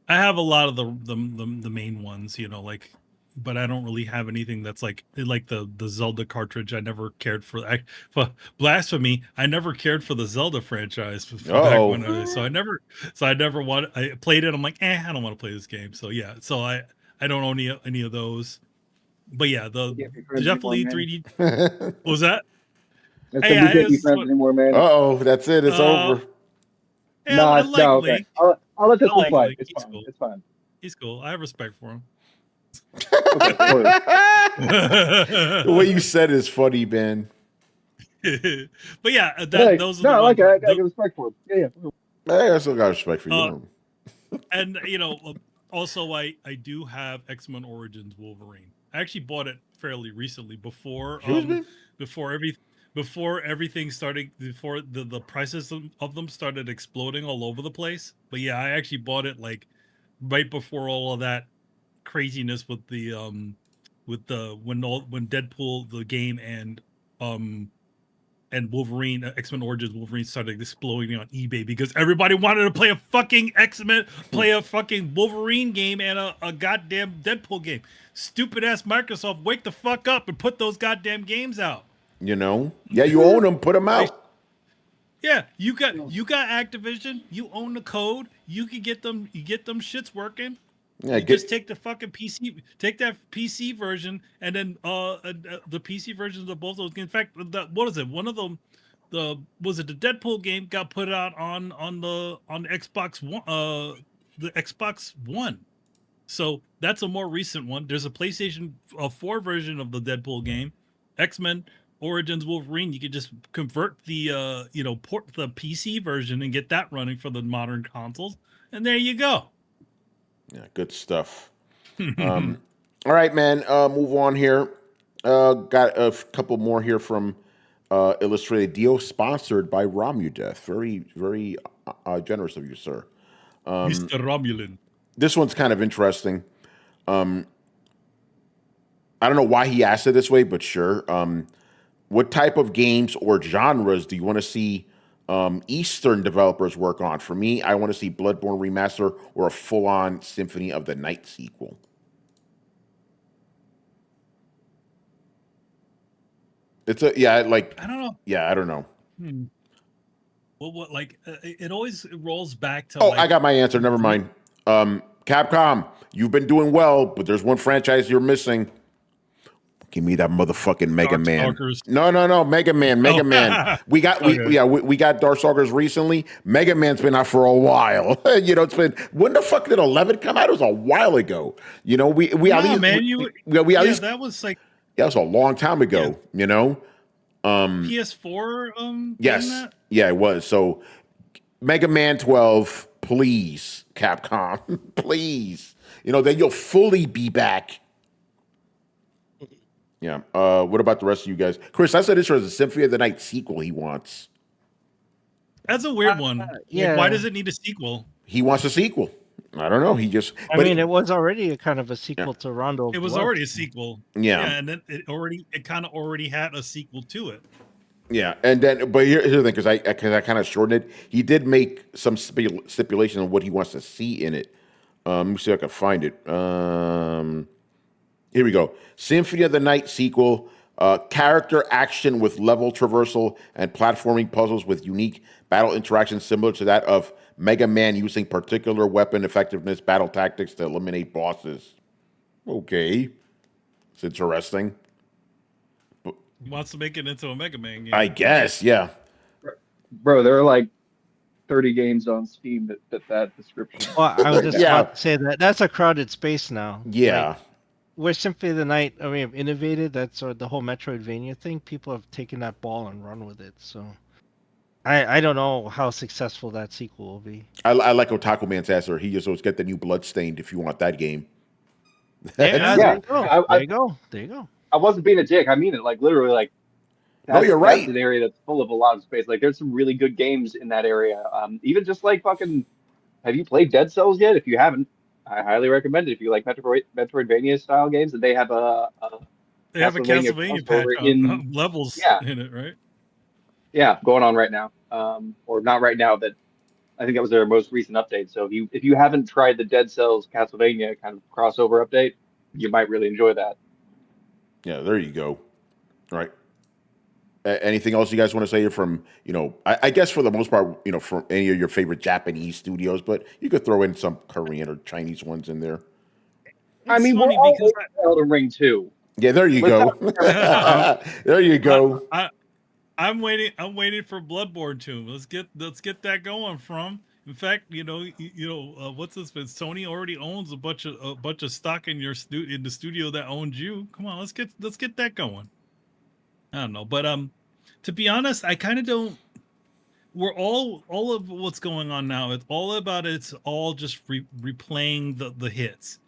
have a lot of the main ones, you know, like, but I don't really have anything that's like the Zelda cartridge. I never cared for blasphemy. I never cared for the Zelda franchise back when so I never I played it. I'm like, I don't want to play this game. So yeah, so I don't own any of those. But yeah, definitely 3D. What was that? I said we can't be friends anymore, man. Oh, that's it. It's over. Yeah, No, I like no, Link. okay. I'll let this I one like slide. Link. It's He's fine. cool. It's fine. He's cool. I have respect for him. The way you said it is funny, man. But yeah, those are no, the I like ones. it. I got respect for him. Yeah. Hey, I still got respect for you. And you know, also I do have X-Men Origins Wolverine. I actually bought it fairly recently before everything started, before the prices of them started exploding all over the place. But yeah, I actually bought it like right before all of that craziness with the when Deadpool the game and Wolverine, X-Men Origins Wolverine started exploding on eBay because everybody wanted to play a fucking play a fucking Wolverine game and a goddamn Deadpool game. Stupid ass Microsoft, wake the fuck up and put those goddamn games out. You know? Yeah, you own them. Put them out. Yeah, you got Activision. You own the code. You can get them. You get them shits working. Yeah, just take the fucking PC, take that PC version, and then the PC versions of both those games. In fact, what is it? One of them, the Deadpool game got put out on the Xbox One, the Xbox One. So that's a more recent one. There's a PlayStation 4 version of the Deadpool game, X-Men Origins Wolverine. You could just convert the port the PC version and get that running for the modern consoles, and there you go. Yeah, good stuff. All right, man. Move on here. Got a couple more here from Illustrated Deal, sponsored by Romudeath. Very, very generous of you, sir. Mr. Romulan. This one's kind of interesting. I don't know why he asked it this way, but sure. What type of games or genres do you want to see Eastern developers work on? For me, I want to see Bloodborne remaster or a full-on Symphony of the Night sequel. It's I don't know. Yeah, I don't know. what like it always rolls back to. Oh, like, I got my answer. Never mind. Capcom, you've been doing well, but there's one franchise you're missing. Give me that motherfucking Mega Man. Darkstalkers. No, Mega Man, Mega Man. We got Okay. we got Darkstalkers recently. Mega Man's been out for a while. It's been, when the fuck did 11 come out? It was a while ago. We at least man, we at least that was like that was a long time ago. PS4. Yes, That? yeah, it was. So Mega Man 12, please, Capcom, please. Then you'll fully be back. Yeah. What about the rest of you guys? Chris, I said this was a Symphony of the Night sequel he wants. That's a weird one. yeah. Like, why does it need a sequel? He wants a sequel. I don't know. He just. I mean, it was already a kind of a sequel to Rondo. It was already a sequel. Yeah. And then it kind of already had a sequel to it. Yeah, and then, but here's the thing, because I kind of shortened it. He did make some stipulation on what he wants to see in it. Let me see if I can find it. Here we go. Symphony of the Night sequel, character action with level traversal and platforming puzzles with unique battle interactions similar to that of Mega Man, using particular weapon effectiveness battle tactics to eliminate bosses. Okay. It's interesting. He wants to make it into a Mega Man game. I guess, yeah. Bro, there are like 30 games on Steam that fit that description. Well, I was just Yeah. about to say that's a crowded space now. Yeah. Like, where Symphony of the Night, I mean, innovated, that's the whole Metroidvania thing. People have taken that ball and run with it. So I don't know how successful that sequel will be. I like Otaku Man's answer. He just always get the new Bloodstained if you want that game. Yeah, there you go. I- There you go. There you go. I wasn't being a dick. I mean it. Like literally, like. No, you're right. That's an area that's full of a lot of space. Like there's some really good games in that area. Even just like fucking. Have you played Dead Cells yet? If you haven't, I highly recommend it. If you like Metroidvania style games, and they have a Castlevania crossover pack in levels Yeah. in it, right? yeah going on right now. Or not right now, but I think that was their most recent update. So if you haven't tried the Dead Cells Castlevania kind of crossover update, you might really enjoy that. Yeah, there you go. All right. Anything else you guys want to say from, I guess for the most part, from any of your favorite Japanese studios, but you could throw in some Korean or Chinese ones in there. I mean, we're funny all because Elden Ring 2. Yeah, there you go. There you go. I'm waiting for Bloodborne 2. Let's get that going from. In fact, what's this? Sony already owns a bunch of stock in in the studio that owns you. Come on, let's get that going. I don't know, but to be honest, I kind of don't. We're all of what's going on now. It's all just replaying the hits,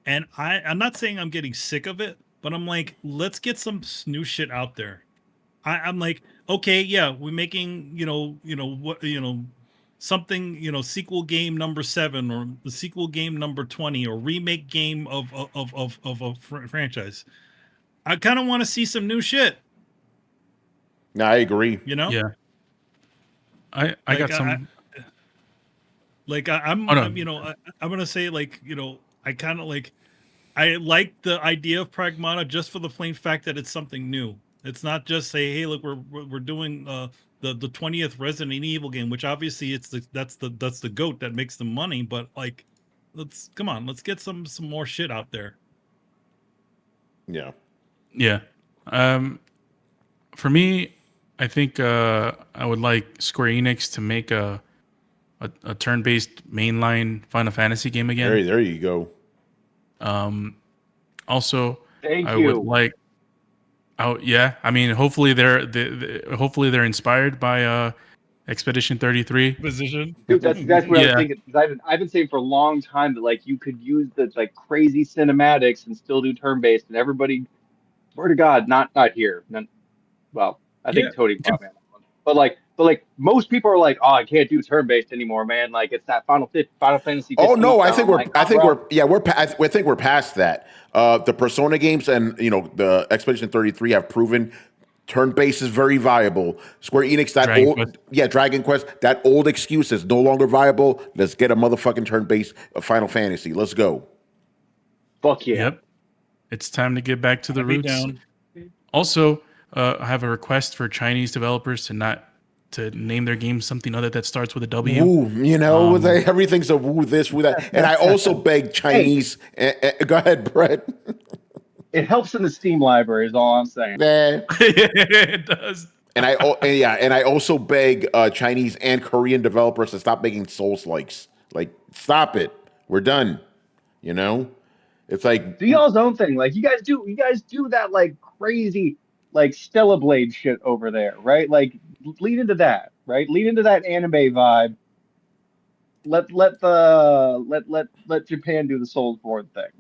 and I'm not saying I'm getting sick of it, but I'm like, let's get some new shit out there. I'm like, okay, yeah, we're making something, sequel game number 7 or the sequel game number 20 or remake game of a franchise. I kind of want to see some new shit. No, I agree. Yeah. I got some. I'm gonna say I kind of I like the idea of Pragmata just for the plain fact that it's something new. It's not just say, hey, look, we're doing the 20th Resident Evil game, which obviously that's the GOAT that makes the money, but like, let's get some more shit out there. Yeah. Yeah. For me, I think I would like Square Enix to make a turn-based mainline Final Fantasy game again. There you go. Also, Thank I you. would like. Oh yeah, I mean, hopefully they're inspired by Expedition 33. Position. Dude, that's exactly what I was Yeah. thinking. Because I've been saying for a long time that like you could use the like crazy cinematics and still do turn-based, and everybody, swear to God, not here. Well, I think Yeah. Tony probably on that one. But like most people are like, oh, I can't do turn-based anymore, man. Like it's that Final Fantasy. Oh 15 no, I style. think I'm like, I think bro. I think we're past that. The Persona games and the Expedition 33 have proven turn-based is very viable. Square Enix, Dragon Quest, that old excuse is no longer viable. Let's get a motherfucking turn-based Final Fantasy. Let's go. Fuck yeah. Yep. It's time to get back to the I'd be roots. down. Also, I have a request for Chinese developers to not to name their game something other that starts with a W. Woo, you know, everything's a woo this, woo that. And I also beg Chinese. Go ahead, Brett. It helps in the Steam library, is all I'm saying. It does. And I also beg Chinese and Korean developers to stop making Souls-likes. Like, stop it. We're done. You know, it's like do y'all's own thing. Like you guys do that like crazy like Stella Blade shit over there, right? Like lean into that, right? Lean into that anime vibe. Let Japan do the Soulsborne thing.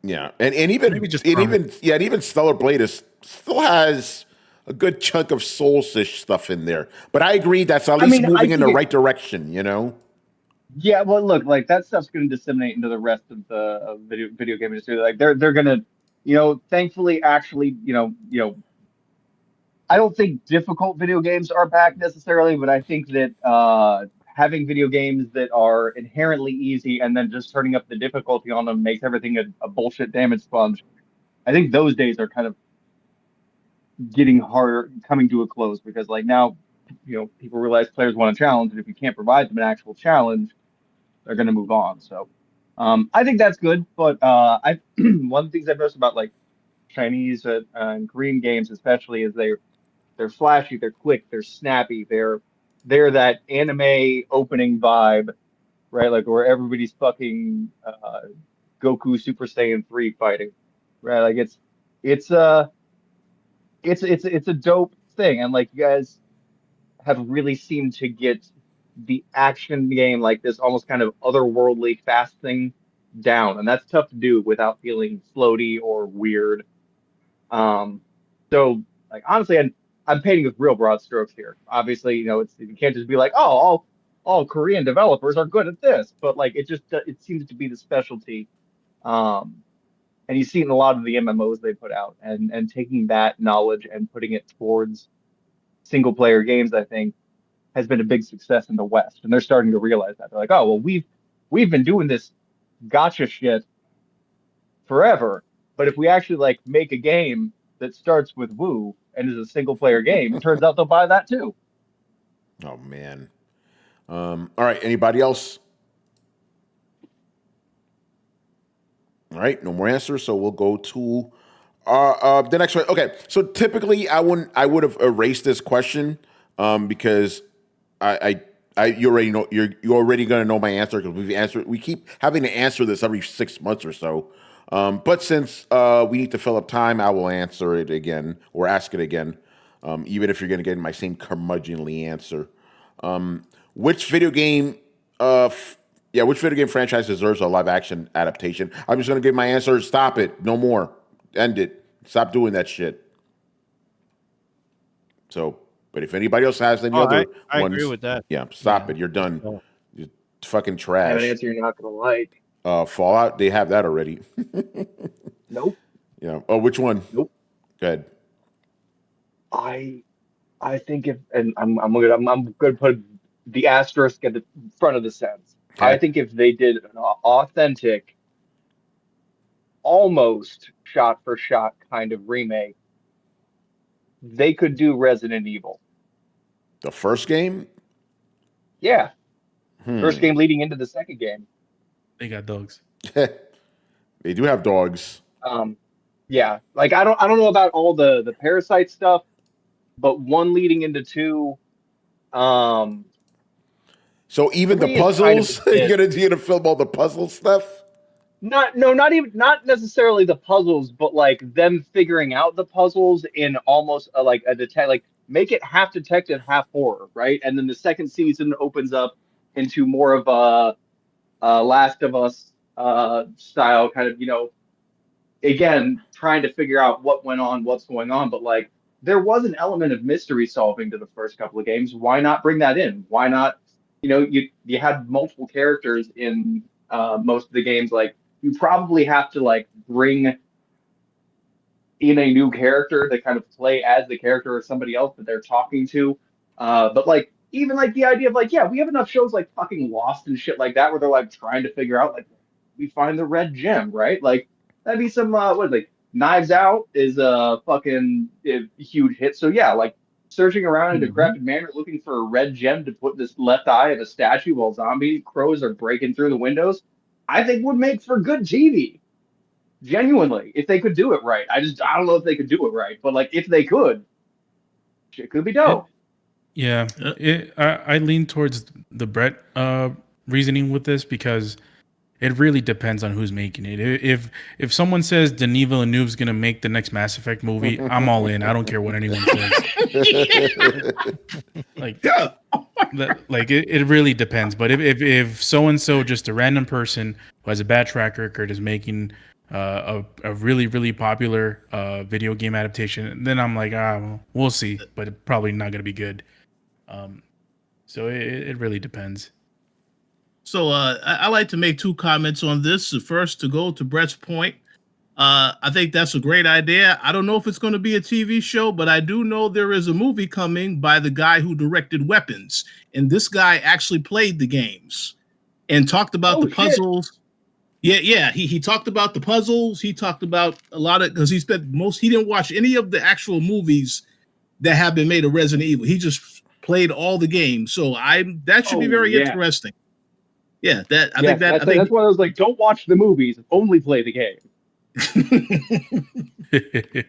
Yeah, and even Stellar Blade still has a good chunk of Souls-ish stuff in there. But I agree that's at least moving in the right direction. You know. Yeah, well, look, like that stuff's going to disseminate into the rest of the video game industry. Like they're going to, you know, thankfully, actually, you know, I don't think difficult video games are back necessarily, but I think that having video games that are inherently easy and then just turning up the difficulty on them makes everything a bullshit damage sponge. I think those days are kind of getting harder, coming to a close because like now, you know, people realize players want a challenge, and if you can't provide them an actual challenge, they're going to move on. So I think that's good. But I one of the things I've noticed about like Chinese and Korean games especially is they're flashy, they're quick, they're snappy, they're that anime opening vibe, right? Like where everybody's fucking Goku Super Saiyan 3 fighting, right? Like it's a dope thing, and like you guys have really seemed to get the action game like this almost kind of otherworldly fast thing down, and that's tough to do without feeling floaty or weird. So like honestly, I'm painting with real broad strokes here. Obviously, you know, you can't just be like, oh, all Korean developers are good at this, but like it seems to be the specialty. And you see it in a lot of the MMOs they put out, and taking that knowledge and putting it towards single player games, I think, has been a big success in the West, and they're starting to realize that. They're like, oh well, we've been doing this gotcha shit forever, but if we actually like make a game that starts with woo and is a single player game, it turns out they'll buy that too. Oh man. All right, anybody else? All right, no more answers, so we'll go to the next one. Okay, so typically I would have erased this question because you already know you're already gonna know my answer because we keep having to answer this every 6 months or so. But since we need to fill up time, I will answer it again or ask it again, even if you're gonna get my same curmudgeonly answer. Which video game franchise deserves a live action adaptation? I'm just gonna give my answer. Stop it. No more. End it. Stop doing that shit. So, but if anybody else has any other ones, I agree with that. Yeah, stop it. You're done. Oh. You're fucking I trash. have an answer you're not gonna like. Fallout, they have that already. Nope. Yeah. Oh, which one? Nope. Go ahead. I think I'm gonna put the asterisk at the front of the sentence. Okay. I think if they did an authentic, almost shot for shot kind of remake, they could do Resident Evil. The first game? Yeah. First game leading into the second game. They got dogs. They do have dogs. Yeah. Like I don't know about all the parasite stuff, but one leading into two. So even the puzzles, you're gonna film all the puzzle stuff? Not necessarily the puzzles, but like them figuring out the puzzles in almost like a like make it half detective, half horror, right? And then the second season opens up into more of a Last of Us style kind of, you know, again trying to figure out what went on, what's going on, but like there was an element of mystery solving to the first couple of games. Why not bring that in? Why not? You know, you had multiple characters in most of the games. Like you probably have to like bring in a new character to kind of play as the character or somebody else that they're talking to. But like even like the idea of like, yeah, we have enough shows like fucking Lost and shit like that where they're like trying to figure out like we find the red gem, right? Like that'd be some like Knives Out is a fucking huge hit. So yeah, like searching around in Decrepit Manor looking for a red gem to put this left eye of a statue while zombie crows are breaking through the windows, I think would make for good TV. Genuinely, if they could do it right. I don't know if they could do it right, but like if they could, shit could be dope. I lean towards the Brett reasoning with this because it really depends on who's making it. If someone says Denis Villeneuve's gonna make the next Mass Effect movie, I'm all in. I don't care what anyone says. It really depends. But if so and so, just a random person who has a bad track record, is making a really, really popular video game adaptation, then I'm like, well, we'll see, but it's probably not gonna be good. So it really depends. So I like to make two comments on this. The first, to go to Brett's point, I think that's a great idea. I don't know if it's going to be a TV show, but I do know there is a movie coming by the guy who directed Weapons, and this guy actually played the games and talked about the puzzles. Yeah. He talked about the puzzles. He talked about a lot of, because he didn't watch any of the actual movies that have been made of Resident Evil. He just played all the games. So that should be very interesting. Yeah, that's why I was like, don't watch the movies, only play the game.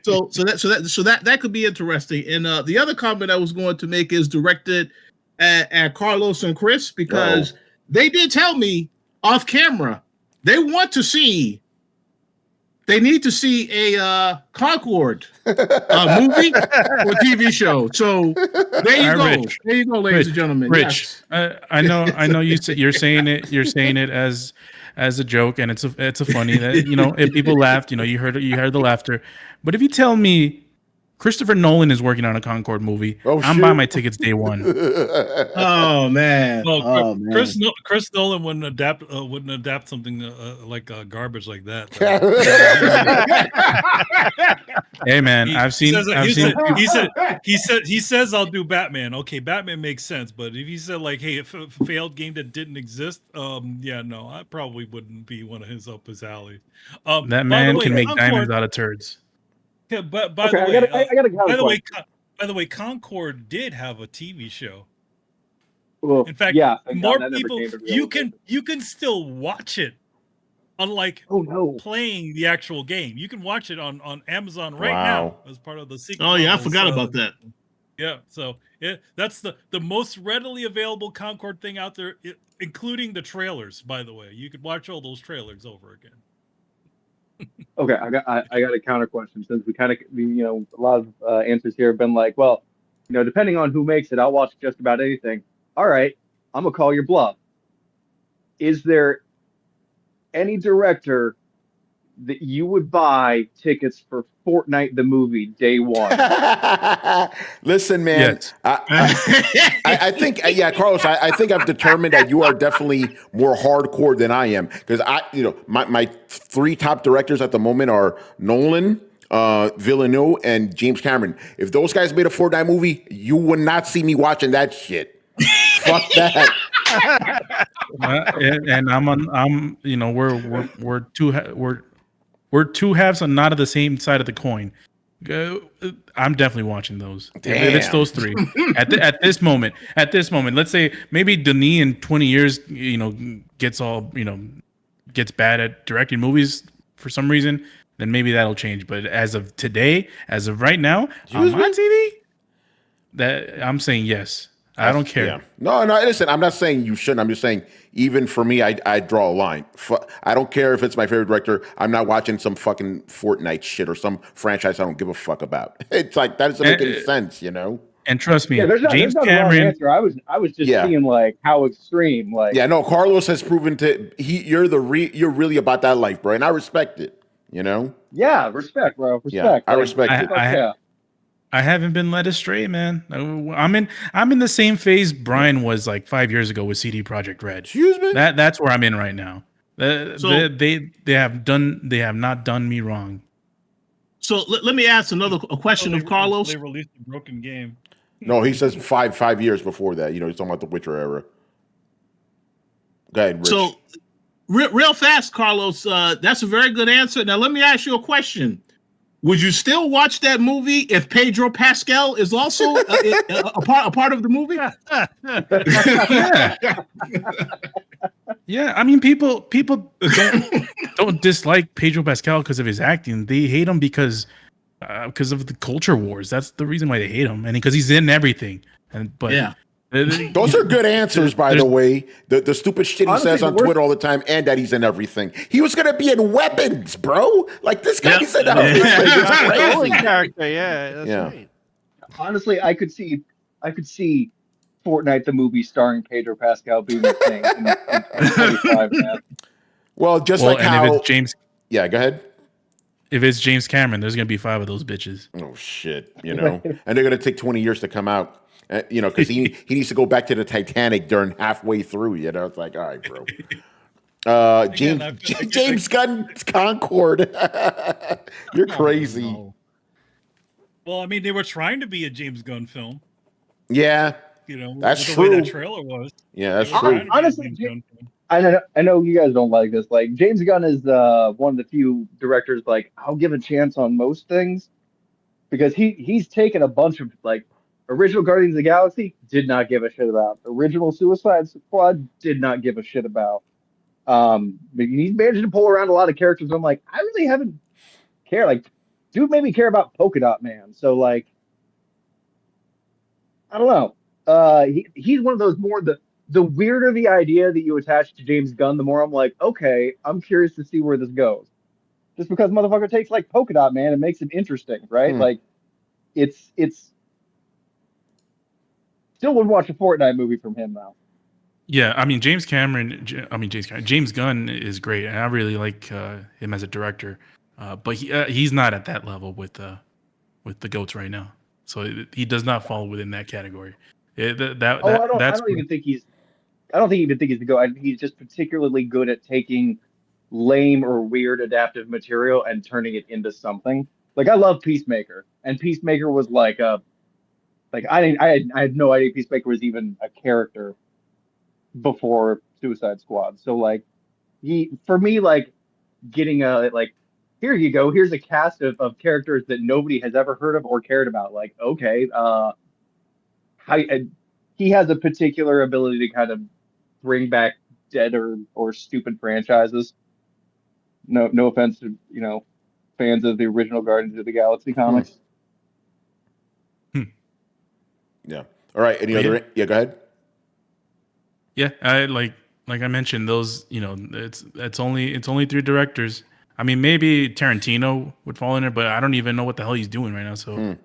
so that could be interesting. And the other comment I was going to make is directed at Carlos and Chris, because they did tell me off camera they need to see a Concord movie or TV show. So there you go. Rich. There you go, ladies and gentlemen. Rich, yes. I know you're saying it as a joke, and it's a funny that, if people laughed, you heard the laughter. But if you tell me Christopher Nolan is working on a Concord movie, I'm buying my tickets day one. Oh man! Chris Nolan wouldn't adapt something like garbage like that. Hey man, he says I'll do Batman. Okay, Batman makes sense, but if he said like, hey, a failed game that didn't exist, I probably wouldn't be one of his up his alley. That man can make diamonds out of turds. Yeah, but by the way, Concord did have a TV show. Well, in fact, more people you can still watch it. Unlike playing the actual game, you can watch it on Amazon right now as part of the sequel. Oh yeah, I forgot about that. Yeah, so that's the most readily available Concord thing out there, including the trailers. By the way, you could watch all those trailers over again. Okay, I got a counter question, since we kind of, a lot of answers here have been like, well, depending on who makes it, I'll watch just about anything. All right, I'm gonna call your bluff. Is there any director that you would buy tickets for Fortnite the movie day one? Listen, man, yes. I think, Carlos, I think I've determined that you are definitely more hardcore than I am, because my three top directors at the moment are Nolan, Villeneuve, and James Cameron. If those guys made a Fortnite movie, you would not see me watching that shit. Fuck that. And we're two halves and not of the same side of the coin. I'm definitely watching those. Damn. If it's those three at this moment, let's say maybe Denis in 20 years, gets bad at directing movies for some reason, then maybe that'll change. But as of today, as of right now, on my TV, that I'm saying yes. I don't care. Yeah. No, listen, I'm not saying you shouldn't. I'm just saying, even for me, I draw a line. I don't care if it's my favorite director. I'm not watching some fucking Fortnite shit or some franchise I don't give a fuck about. It's like, that doesn't make any sense, And trust me, there's James not Cameron. A wrong answer. I was just seeing like how extreme. Like, Carlos has proven you're really about that life, bro, and I respect it. Yeah, respect, bro. Respect. Yeah, I respect it. I haven't been led astray, man. I'm in the same phase Brian was like 5 years ago with CD Projekt Red. Excuse me? That's where I'm in right now. They have not done me wrong. So let me ask a question of Carlos. They released a broken game. No, he says 5 years before that. He's talking about the Witcher era. Go ahead, Rich. So real fast, Carlos. That's a very good answer. Now let me ask you a question. would you still watch that movie if Pedro Pascal is also a part of the movie? Yeah, I mean, people don't dislike Pedro Pascal because of his acting. They hate him because of the culture wars. That's the reason why they hate him, and because he's in everything. Yeah. Those are good answers, by the way. The stupid shit he Honestly, says the on worst- Twitter all the time, and that he's in everything. He was gonna be in Weapons, bro. Like this guy's in everything. It's Holy crazy. character, yeah, that's Yeah. right. Honestly, I could see Fortnite the movie starring Pedro Pascal being a thing in 2025, man. Well, just Well, like and how. if it's James, Yeah, go ahead. if it's James Cameron, there's gonna be 5 of those bitches. Oh shit, and they're gonna take 20 years to come out. Because he needs to go back to the Titanic during halfway through. It's like, all right, bro. James Gunn's Concord. You're crazy. No. Well, I mean, they were trying to be a James Gunn film. Yeah, that's with the way true. that trailer was. Yeah, that's They were true. trying to be a Honestly, James Gunn film. I know you guys don't like this. Like James Gunn is one of the few directors like I'll give a chance on most things because he's taken a bunch of like original Guardians of the Galaxy did not give a shit about. Original Suicide Squad did not give a shit about. But he's managed to pull around a lot of characters. I'm like, I really haven't cared. Like, dude made me care about Polka Dot Man. So like, I don't know. He's one of those more the weirder the idea that you attach to James Gunn, the more I'm like, okay, I'm curious to see where this goes. Just because motherfucker takes like Polka Dot Man and makes him interesting, right? Like, it's still would watch a Fortnite movie from him now. Yeah, I mean James Gunn is great, and I really like him as a director. But he's not at that level with the GOATs right now, so he does not fall within that category. I don't even think he's the GOAT. I think he's just particularly good at taking lame or weird adaptive material and turning it into something. Like I love Peacemaker, and Peacemaker was like I had no idea Peacemaker was even a character before Suicide Squad. So like for me like getting here you go, here's a cast of characters that nobody has ever heard of or cared about. Like okay, he has a particular ability to kind of bring back dead or stupid franchises. No offense to fans of the original Guardians of the Galaxy comics. Yeah. All right. Any other? Yeah. Go ahead. Yeah, I like I mentioned those. It's only 3 directors. I mean, maybe Tarantino would fall in there, but I don't even know what the hell he's doing right now. So,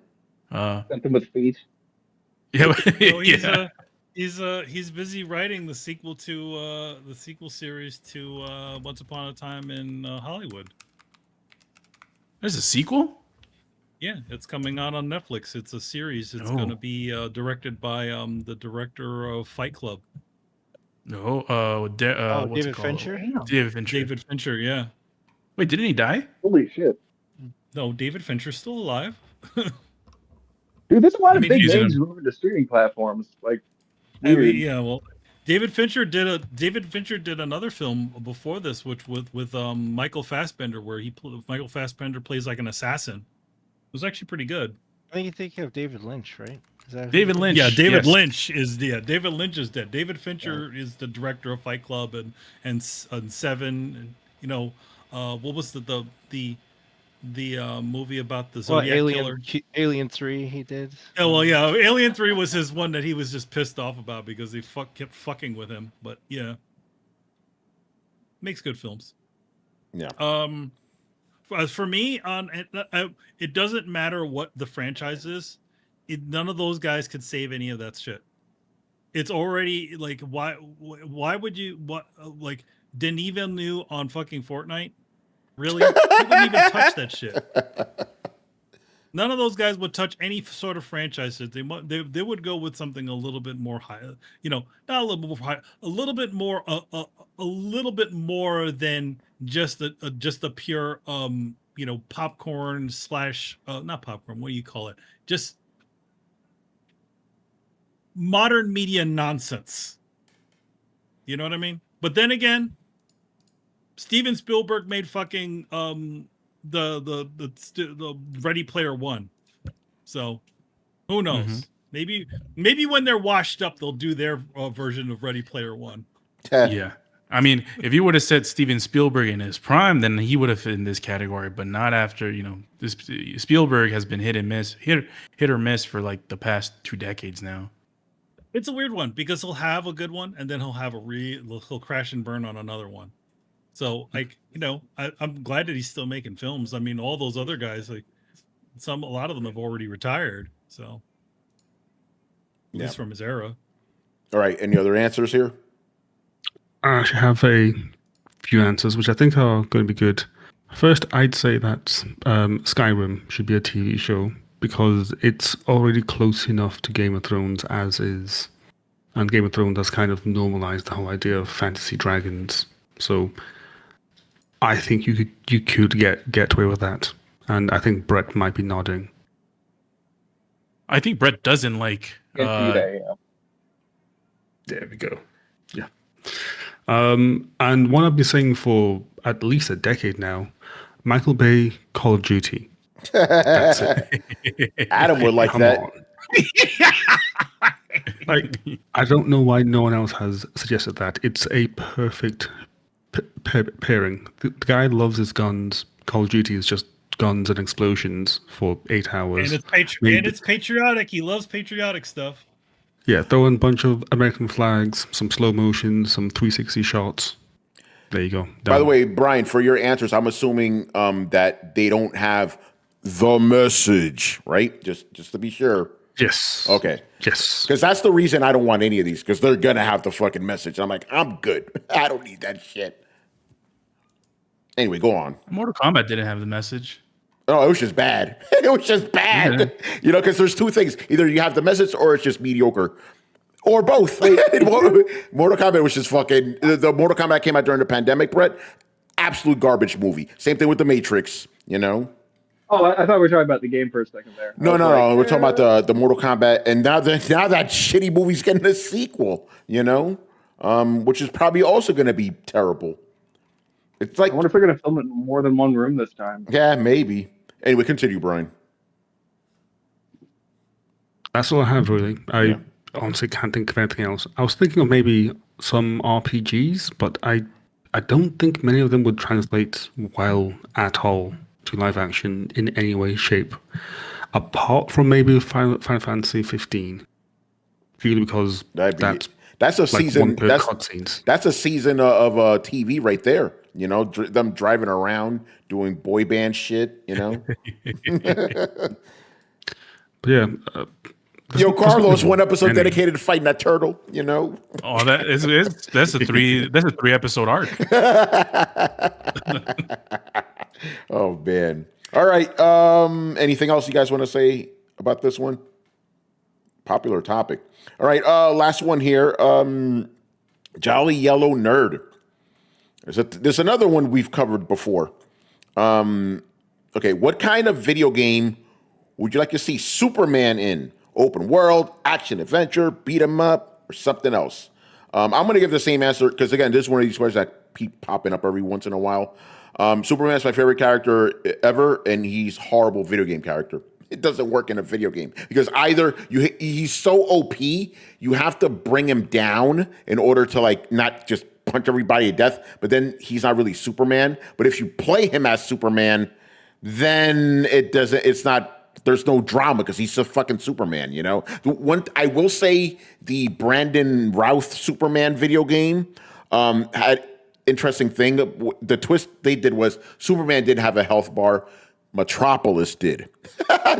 Something with feet. Yeah, No, he's busy writing the sequel to the sequel series to Once Upon a Time in Hollywood. There's a sequel? Yeah, it's coming out on Netflix. It's a series. It's going to be directed by the director of Fight Club. No, David Fincher? David Fincher. David Fincher, yeah. Wait, didn't he die? Holy shit. No, David Fincher's still alive. Dude, there's a lot of big he's names moving to streaming platforms. Like, I weird. mean, yeah, well, David Fincher did another film before this, which with Michael Fassbender, where Michael Fassbender plays like an assassin. It was actually pretty good. I think you think of David Lynch, right? Is that David Lynch. Yeah, David yes. Lynch is David Lynch is dead. David Fincher is the director of Fight Club and Seven. And, what was the movie about the Zodiac killer? Alien 3 he did. Oh well, yeah, Alien 3 was his one that he was just pissed off about because they kept fucking with him. But yeah, makes good films. Yeah. For me, it doesn't matter what the franchise is. None of those guys could save any of that shit. It's already like why would you like Denis Villeneuve on fucking Fortnite? Really? He wouldn't even touch that shit. None of those guys would touch any sort of franchises. They would go with something a little bit more high, not a little bit more high, a little bit more than just the pure popcorn / not popcorn. What do you call it? Just modern media nonsense. You know what I mean? But then again, Steven Spielberg made fucking the Ready Player One. So who knows? Maybe when they're washed up, they'll do their version of Ready Player One. Yeah. I mean, if you would have said Steven Spielberg in his prime, then he would have fit in this category, but not after, this Spielberg has been hit or miss for like the past 2 decades now. It's a weird one because he'll have a good one and then he'll have he'll crash and burn on another one. So like, I'm glad that he's still making films. I mean, all those other guys, like a lot of them have already retired. So at least from his era. All right. Any other answers here? I actually have a few answers, which I think are going to be good. First, I'd say that Skyrim should be a TV show because it's already close enough to Game of Thrones as is. And Game of Thrones has kind of normalized the whole idea of fantasy dragons. So I think you could get away with that. And I think Brett might be nodding. I think Brett doesn't like... There we go. Yeah. And one I've been saying for at least a decade now, Michael Bay, Call of Duty. That's it. Adam would like that. Like, I don't know why no one else has suggested that. It's a perfect pairing. The guy loves his guns. Call of Duty is just guns and explosions for 8 hours. And it's patriotic. He loves patriotic stuff. Yeah, throw in a bunch of American flags, some slow motion, some 360 shots. There you go. Done. By the way, Brian, for your answers, I'm assuming that they don't have the message, right? Just to be sure. Yes. Okay. Yes. Because that's the reason I don't want any of these, because they're going to have the fucking message. I'm like, I'm good. I don't need that shit. Anyway, go on. Mortal Kombat didn't have the message. Oh, it was just bad. It was just bad. Yeah. Because there's two things. Either you have the message or it's just mediocre. Or both. Mortal Kombat was just fucking... The Mortal Kombat came out during the pandemic, Brett. Absolute garbage movie. Same thing with The Matrix, Oh, I thought we were talking about the game for a second there. No. We're talking about the Mortal Kombat. And now that shitty movie's getting a sequel, which is probably also going to be terrible. It's like... I wonder if we're going to film it in more than one room this time. Yeah, maybe. Anyway, continue, Brian. That's all I have, really. I honestly can't think of anything else. I was thinking of maybe some RPGs, but I don't think many of them would translate well at all to live action in any way, shape, apart from maybe Final Fantasy 15. Purely because that's a like season. That's a season of TV right there. Them driving around doing boy band shit. But yeah. Carlos, one episode dedicated to fighting that turtle. Oh, that's a 3 episode arc. Oh man! All right. Anything else you guys want to say about this one? Popular topic. All right. Last one here. Jolly Yellow Nerd. There's another one we've covered before. Okay. What kind of video game would you like to see Superman in? Open world, action, adventure, beat 'em up, or something else? I'm going to give the same answer because, again, this is one of these questions that keep popping up every once in a while. Superman's my favorite character ever, and he's horrible video game character. It doesn't work in a video game because either he's so OP, you have to bring him down in order to not just punch everybody to death, but then he's not really Superman. But if you play him as Superman, then there's no drama because he's a fucking Superman, I will say the Brandon Routh Superman video game had interesting thing. The twist they did was Superman didn't have a health bar. Metropolis did.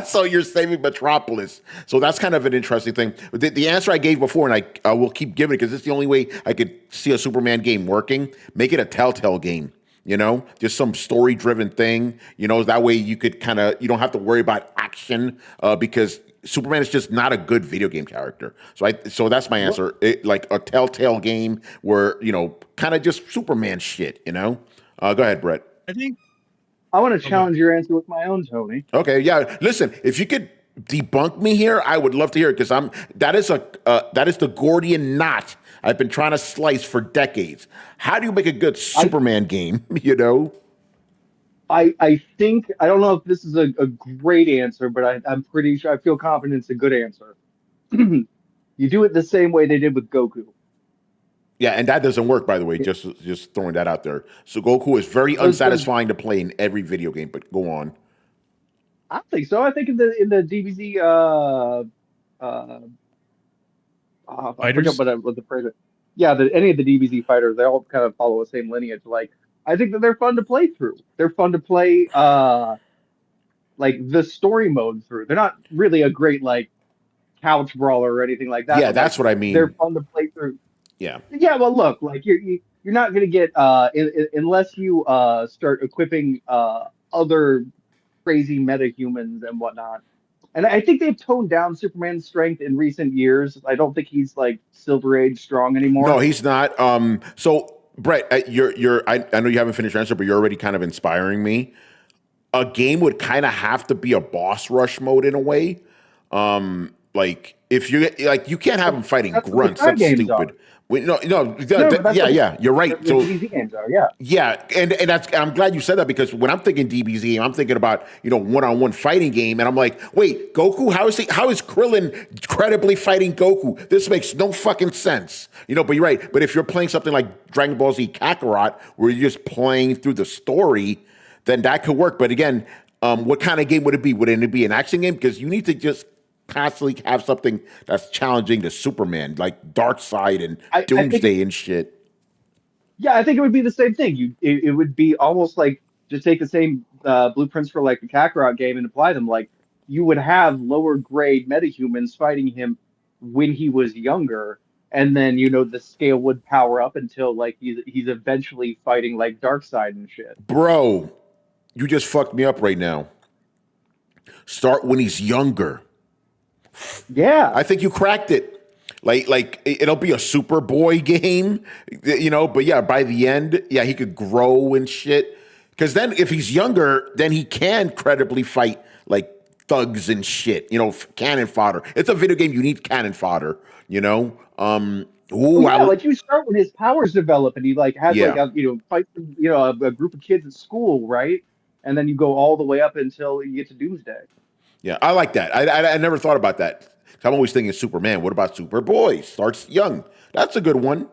So you're saving Metropolis. So that's kind of an interesting thing. The answer I gave before, and I will keep giving it because it's the only way I could see a Superman game working, make it a Telltale game. Just some story-driven thing. That way you could you don't have to worry about action because Superman is just not a good video game character. So that's my answer. Like a Telltale game where kind of just Superman shit. Go ahead, Brett. I want to challenge your answer with my own, Tony. Okay, yeah. Listen, if you could debunk me here, I would love to hear it because that is the Gordian knot I've been trying to slice for decades. How do you make a good Superman game? I think I don't know if this is a great answer, but I'm pretty sure I feel confident it's a good answer. You do it the same way they did with Goku. Yeah, and that doesn't work, by the way. Just throwing that out there. So Goku is very unsatisfying to play in every video game. But go on. I don't think so. I think in the DBZ I forget what the phrase is. Yeah, any of the DBZ fighters, they all kind of follow the same lineage. Like, I think that they're fun to play through. They're fun to play like the story mode through. They're not really a great like couch brawler or anything like that. Yeah, that's what I mean. They're fun to play through. Yeah. Yeah, well, look, like you're not gonna get unless you start equipping other crazy metahumans and whatnot. And I think they've toned down Superman's strength in recent years. I don't think he's like Silver Age strong anymore. No, he's not. So Brett, I know you haven't finished your answer, but you're already kind of inspiring me. A game would kind of have to be a boss rush mode in a way. Like if you like, you can't have him fighting grunts. That's stupid. No, you're right. The DBZ games are, yeah, and I'm glad you said that, because when I'm thinking DBZ, I'm thinking about one-on-one fighting game, and I'm like, wait, Goku? How is Krillin credibly fighting Goku? This makes no fucking sense, But you're right. But if you're playing something like Dragon Ball Z Kakarot, where you're just playing through the story, then that could work. But again, what kind of game would it be? Would it be an action game? Because you need to just constantly have something that's challenging to Superman, like Darkseid and Doomsday and shit. Yeah, I think it would be the same thing. It would be almost like just take the same blueprints for like the Kakarot game and apply them. Like you would have lower grade metahumans fighting him when he was younger, and then the scale would power up until like he's eventually fighting like Darkseid and shit. Bro, you just fucked me up right now. Start when he's younger. Yeah, I think you cracked it. Like it'll be a Superboy game, But yeah, by the end, yeah, he could grow and shit. Because then, if he's younger, then he can credibly fight like thugs and shit. Cannon fodder. It's a video game. You need cannon fodder. Like you start when his powers develop, and he like has like a fight a group of kids at school, right? And then you go all the way up until you get to Doomsday. Yeah, I like that. I never thought about that. I'm always thinking Superman. What about Superboy? Starts young. That's a good one.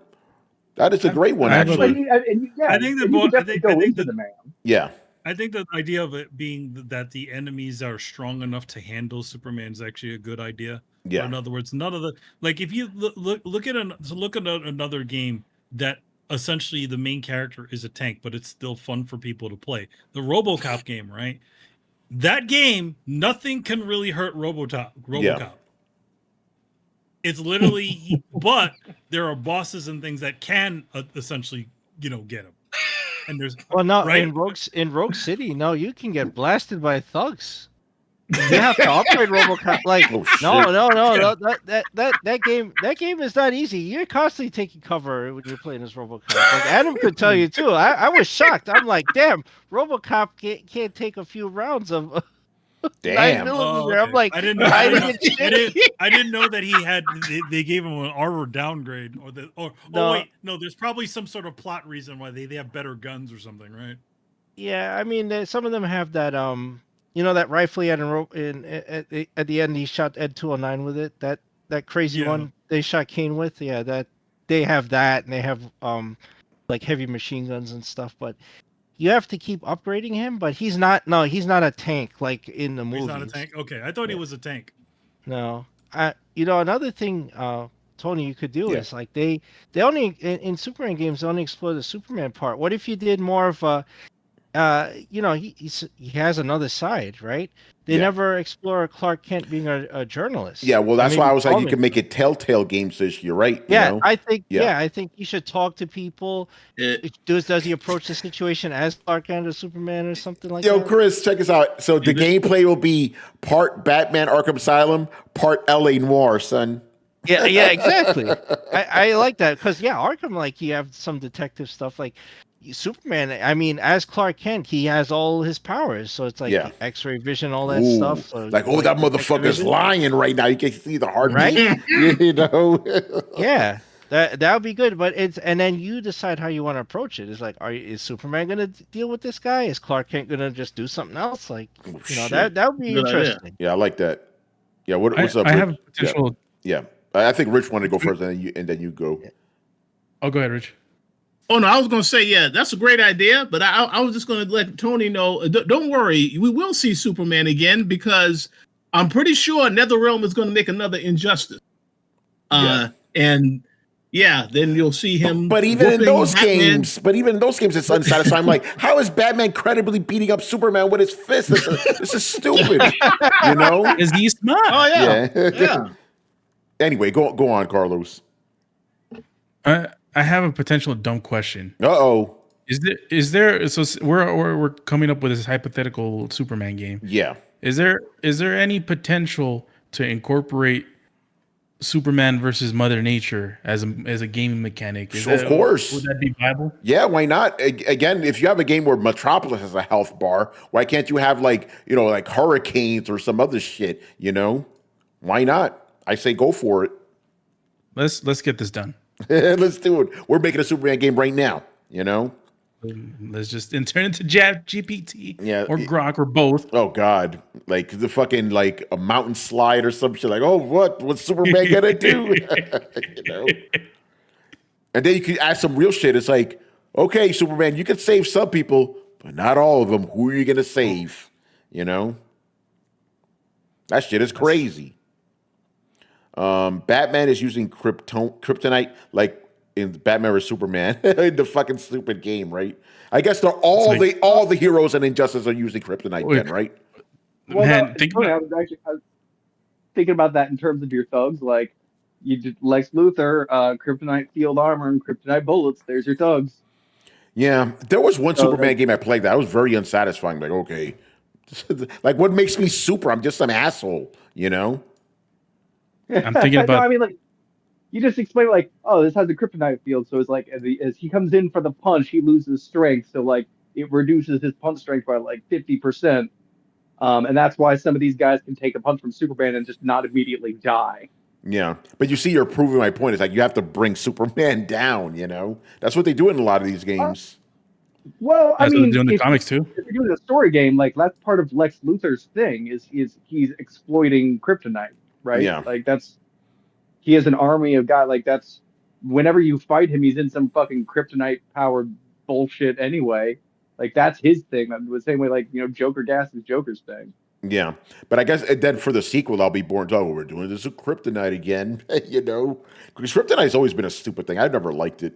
That is a great one, actually. I think the man. Yeah. I think the idea of it being that the enemies are strong enough to handle Superman is actually a good idea. Yeah. Or in other words, none of the if you look at another game that essentially the main character is a tank, but it's still fun for people to play. The RoboCop game, right? That game, nothing can really hurt RoboCop. Yeah. It's literally, but there are bosses and things that can essentially, get him. And there's right? in Rogue City, no, you can get blasted by thugs. You have to upgrade RoboCop. Like, no, that game is not easy. You're constantly taking cover when you're playing as RoboCop. Like Adam could tell you too. I was shocked. I'm like, damn, RoboCop can't take a few rounds of. Damn. 9mm. Oh, okay. I'm like, I didn't know that he had. They gave him an armor downgrade, there's probably some sort of plot reason why they have better guns or something, right? Yeah, I mean, some of them have that that rifle he had at the end he shot Ed 209 with it. That crazy one they shot Kane with. Yeah, that they have that, and they have like heavy machine guns and stuff, but. You have to keep upgrading him, but he's not. No, he's not a tank like in the movies. He's not a tank. Okay, I thought he was a tank. No, another thing, Tony, you could do is like they only in Superman games they only explore the Superman part. What if you did more of a, he has another side, right? They never explore Clark Kent being a journalist. Yeah, well, that's why I was like, you can make it Telltale games. You're right. I think you should talk to people. Does he approach the situation as Clark Kent or Superman or something like that? Yo, Chris, check us out. So the gameplay will be part Batman Arkham Asylum, part LA Noire, son. Yeah, exactly. I like that because Arkham, like you have some detective stuff like. Superman, I mean, as Clark Kent, he has all his powers, so it's like X-ray vision, all that stuff. So that motherfucker's lying right now. You can see the heartbeat, right? Yeah. That would be good, but and then you decide how you want to approach it. It's like, is Superman gonna deal with this guy? Is Clark Kent gonna just do something else? Like, that would be Good idea. interesting. Yeah, I like that. Yeah, what's up? I Rich? have a potential. Yeah. I think Rich wanted to go first, and then you go. Oh, go ahead, Rich. Oh no, I was going to say, yeah, that's a great idea, but I was just going to let Tony know. Don't worry, we will see Superman again because I'm pretty sure NetherRealm is going to make another Injustice. And yeah, then you'll see him. But even in those Batman. games, it's unsatisfying. I'm like, how is Batman credibly beating up Superman with his fist? This is stupid. You know? Is he smart? Oh yeah. Anyway, go on, Carlos. I have a potential dumb question. Uh-oh. Is there so we're coming up with this hypothetical Superman game. Yeah. Is there any potential to incorporate Superman versus Mother Nature as a gaming mechanic? Of course. Would that be viable? Yeah, why not? Again, if you have a game where Metropolis has a health bar, why can't you have like hurricanes or some other shit, you know? Why not? I say go for it. Let's get this done. Let's do it. We're making a Superman game right now, you know? Let's just turn into GPT or Grok or both. Oh God. Like the fucking a mountain slide or some shit. Like, oh, what's Superman gonna do? You know? And then you can add some real shit. It's like, okay, Superman, you can save some people, but not all of them. Who are you gonna save? You know? That shit is crazy. Batman is using kryptonite like in Batman vs Superman in the fucking stupid game, right? I guess all the heroes in Injustice are using kryptonite then, right? Well, Man, I was thinking about that in terms of your thugs. Like, you did Lex Luthor, kryptonite field armor, and kryptonite bullets. There's your thugs. Yeah, there was one Superman game I played that was very unsatisfying. Like, okay, like what makes me super? I'm just an asshole, you know? I'm thinking about. No, I mean, like, you just explain, like, oh, this has a kryptonite field, so it's like as he comes in for the punch, he loses strength, so like it reduces his punch strength by like 50%, and that's why some of these guys can take a punch from Superman and just not immediately die. Yeah, but you see, you're proving my point. It's like you have to bring Superman down. You know, that's what they do in a lot of these games. Well, That's I what mean, they do in the comics too. If you're doing a story game, like that's part of Lex Luthor's thing is he's exploiting kryptonite, right? Yeah. Like he has an army of guys. Like that's whenever you fight him, he's in some fucking kryptonite powered bullshit anyway. Like that's his thing. The same way, like Joker Gas is Joker's thing. Yeah, but I guess then for the sequel, I'll be born. Oh, we're doing this with kryptonite again. You know, because kryptonite's always been a stupid thing. I've never liked it.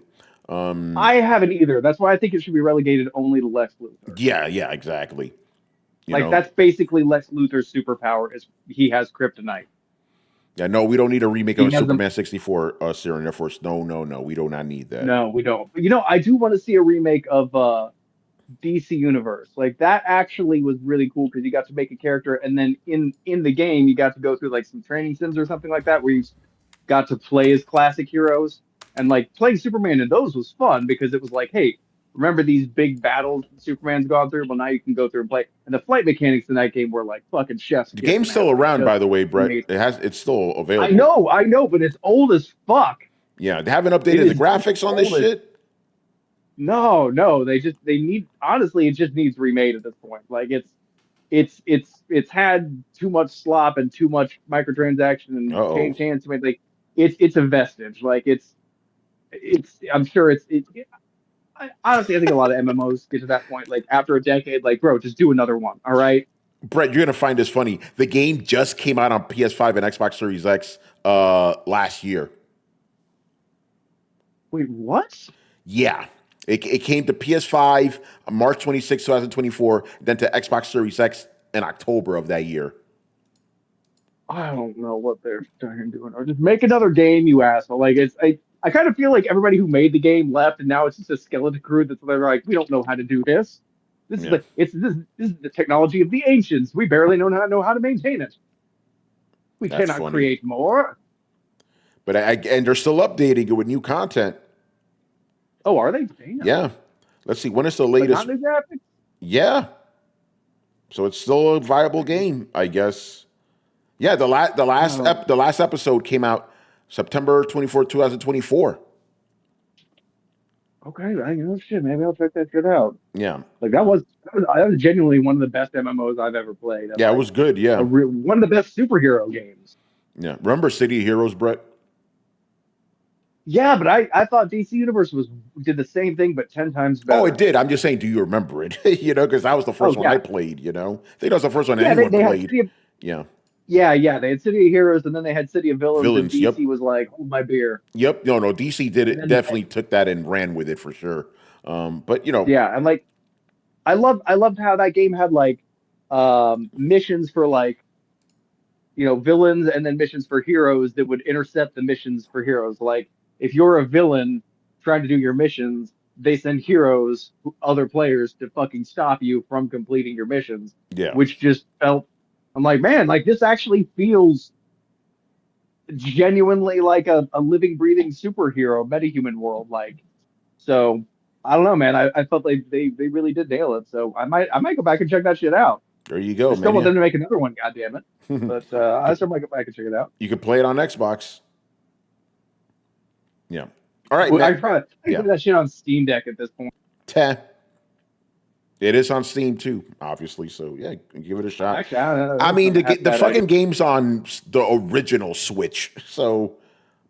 I haven't either. That's why I think it should be relegated only to Lex Luthor. Yeah, exactly. You know? That's basically Lex Luthor's superpower is he has kryptonite. Yeah, no, we don't need a remake of Superman 64 Syrian Air Force. No, we do not need that. No, we don't. But, I do want to see a remake of DC Universe. Like that actually was really cool because you got to make a character, and then in the game you got to go through like some training sims or something like that where you got to play as classic heroes. And like playing Superman in those was fun because it was like, hey, remember these big battles Superman's gone through? Well, now you can go through and play. And the flight mechanics in that game were like fucking chef's The game's still around, by the way, Brett. It's still available. I know, but it's old as fuck. Yeah, they haven't updated the graphics on this shit. No, they need honestly, it just needs remade at this point. Like it's had too much slop and too much microtransaction and change to it. Like it's a vestige. Like it's I'm sure honestly, I think a lot of MMOs get to that point. Like after a decade, like, bro, just do another one. All right. Brett, you're gonna find this funny. The game just came out on PS5 and Xbox Series X last year. Wait, what? Yeah. It came to PS5 March 26, 2024, then to Xbox Series X in October of that year. I don't know what they're doing. Or just make another game, you asshole. Like I kind of feel like everybody who made the game left, and now it's just a skeleton crew that's they're like, we don't know how to do this. This is the technology of the ancients. We barely know how to maintain it. We cannot create more. But and they're still updating it with new content. Oh, are they? Damn. Yeah. Let's see. When is the latest? Not new graphics? Yeah. So it's still a viable game, I guess. Yeah. The last episode came out September 24th, 2024. Okay, shit. Maybe I'll check that shit out. Yeah. Like that was genuinely one of the best MMOs I've ever played. Yeah, it was good. Yeah. One of the best superhero games. Yeah. Remember City of Heroes, Brett? Yeah, but I thought DC Universe did the same thing, but 10 times better. Oh, it did. I'm just saying, do you remember it? Because that was the first one I played, I think that was the first one anyone played. Yeah. Yeah. They had City of Heroes, and then they had City of Villains, and DC was like, hold my beer. Yep. No, DC did it. Definitely took that and ran with it for sure. But, Yeah, and like, I loved how that game had, like, missions for, like, villains, and then missions for heroes that would intercept the missions for heroes. Like, if you're a villain trying to do your missions, they send heroes, other players, to fucking stop you from completing your missions. Yeah. Which just felt, I'm like, man, like this actually feels genuinely like a living, breathing superhero, metahuman world. Like, so I don't know, man. I felt like they really did nail it. So I might go back and check that shit out. There you go. I still want them to make another one, goddammit. But I still might go back and check it out. You can play it on Xbox. Yeah. All right. Well, I probably put that shit on Steam Deck at this point. It is on Steam too, obviously. So yeah, give it a shot. Actually, I mean, the fucking game's on the original Switch, so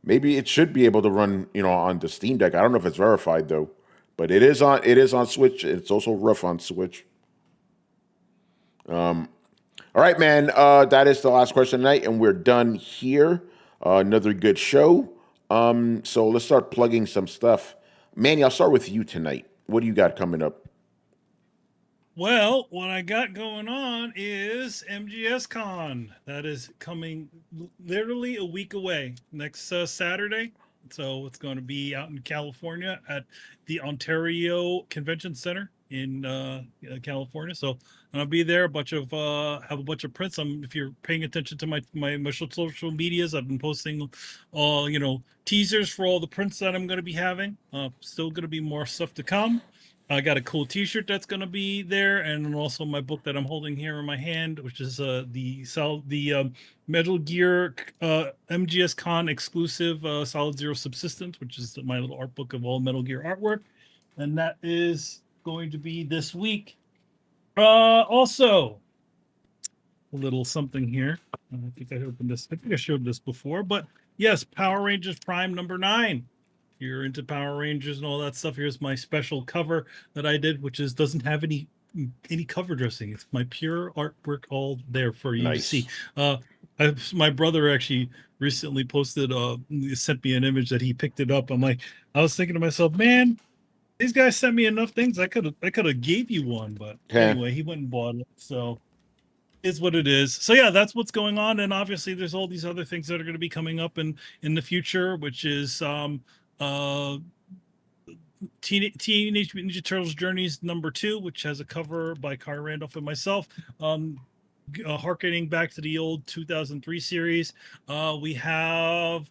maybe it should be able to run, on the Steam Deck. I don't know if it's verified though, but it is on Switch. It's also rough on Switch. All right, man. That is the last question tonight, and we're done here. Another good show. So let's start plugging some stuff. Manny, I'll start with you tonight. What do you got coming up? Well, what I got going on is MGS Con. That is coming literally a week away, next Saturday. So it's going to be out in California at the Ontario Convention Center in California. So I'll be there. Have a bunch of prints. If you're paying attention to my social medias, I've been posting teasers for all the prints that I'm going to be having. Still going to be more stuff to come. I got a cool T-shirt that's going to be there, and also my book that I'm holding here in my hand, which is the Metal Gear MGS Con exclusive Solid Zero Subsistence, which is my little art book of all Metal Gear artwork, and that is going to be this week. Also, a little something here. I think I opened this. I think I showed this before, but yes, Power Rangers Prime #9. You're into Power Rangers and all that stuff. Here's my special cover that I did, which doesn't have any cover dressing. It's my pure artwork all there for you to see. My brother actually recently sent me an image that he picked it up. I was thinking to myself, man, these guys sent me enough things. I could have gave you one, but anyway, he went and bought it. So is what it is. So yeah, that's what's going on. And obviously there's all these other things that are going to be coming up in the future, which is Teenage Mutant Ninja Turtles Journeys #2, which has a cover by Kai Randolph and myself, harkening back to the old 2003 series. We have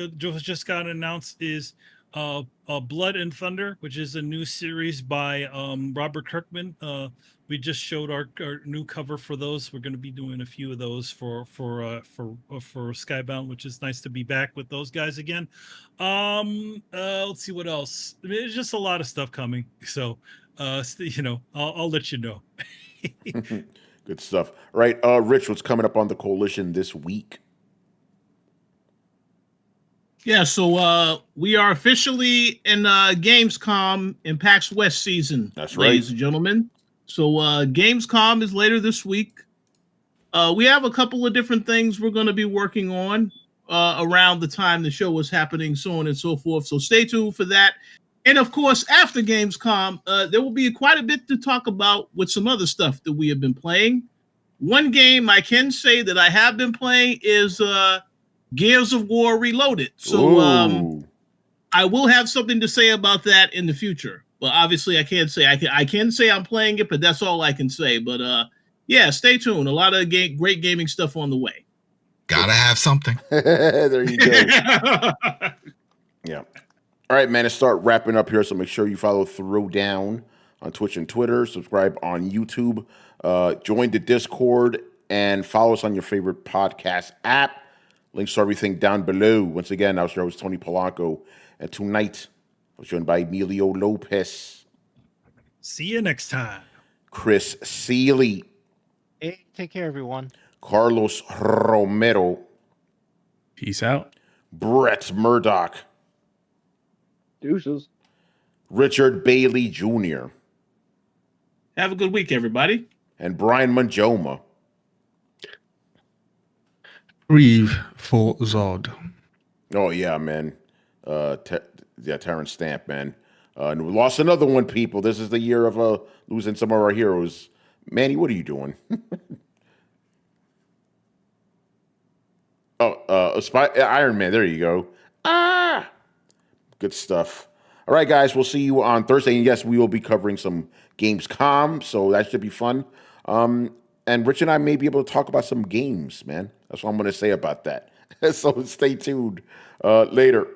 just got announced is Blood and Thunder, which is a new series by Robert Kirkman. We just showed our new cover for those. We're going to be doing a few of those for Skybound, which is nice to be back with those guys again. Let's see what else. There's just a lot of stuff coming. So, I'll let you know. Good stuff. All right, Rich, what's coming up on the Coalition this week? Yeah, so we are officially in Gamescom in PAX West season. That's right, ladies and gentlemen. So Gamescom is later this week. We have a couple of different things we're going to be working on around the time the show is happening, so on and so forth. So stay tuned for that. And of course, after Gamescom, there will be quite a bit to talk about with some other stuff that we have been playing. One game I can say that I have been playing is Gears of War Reloaded. So I will have something to say about that in the future. But obviously, I can't say I can say I'm playing it, but that's all I can say. But yeah, stay tuned. A lot of great gaming stuff on the way. Gotta have something. There you go. Yeah. All right, man. Let's start wrapping up here. So make sure you follow Throwdown on Twitch and Twitter. Subscribe on YouTube. Join the Discord and follow us on your favorite podcast app. Links to everything down below. Once again, I was your host, Tony Polanco. And tonight, I was joined by Emilio Lopez. See you next time. Chris Seeley. Hey, take care, everyone. Carlos Romero. Peace out. Brett Murdoch. Deuces. Richard Bailey Jr. Have a good week, everybody. And Brian Manjoma. Grieve for Zod. Oh, yeah, man. Terrence Stamp, man. And we lost another one, people. This is the year of losing some of our heroes. Manny, what are you doing? Iron Man. There you go. Good stuff. All right, guys. We'll see you on Thursday. And yes, we will be covering some Gamescom, so that should be fun. And Rich and I may be able to talk about some games, man. That's what I'm going to say about that. So stay tuned. Later.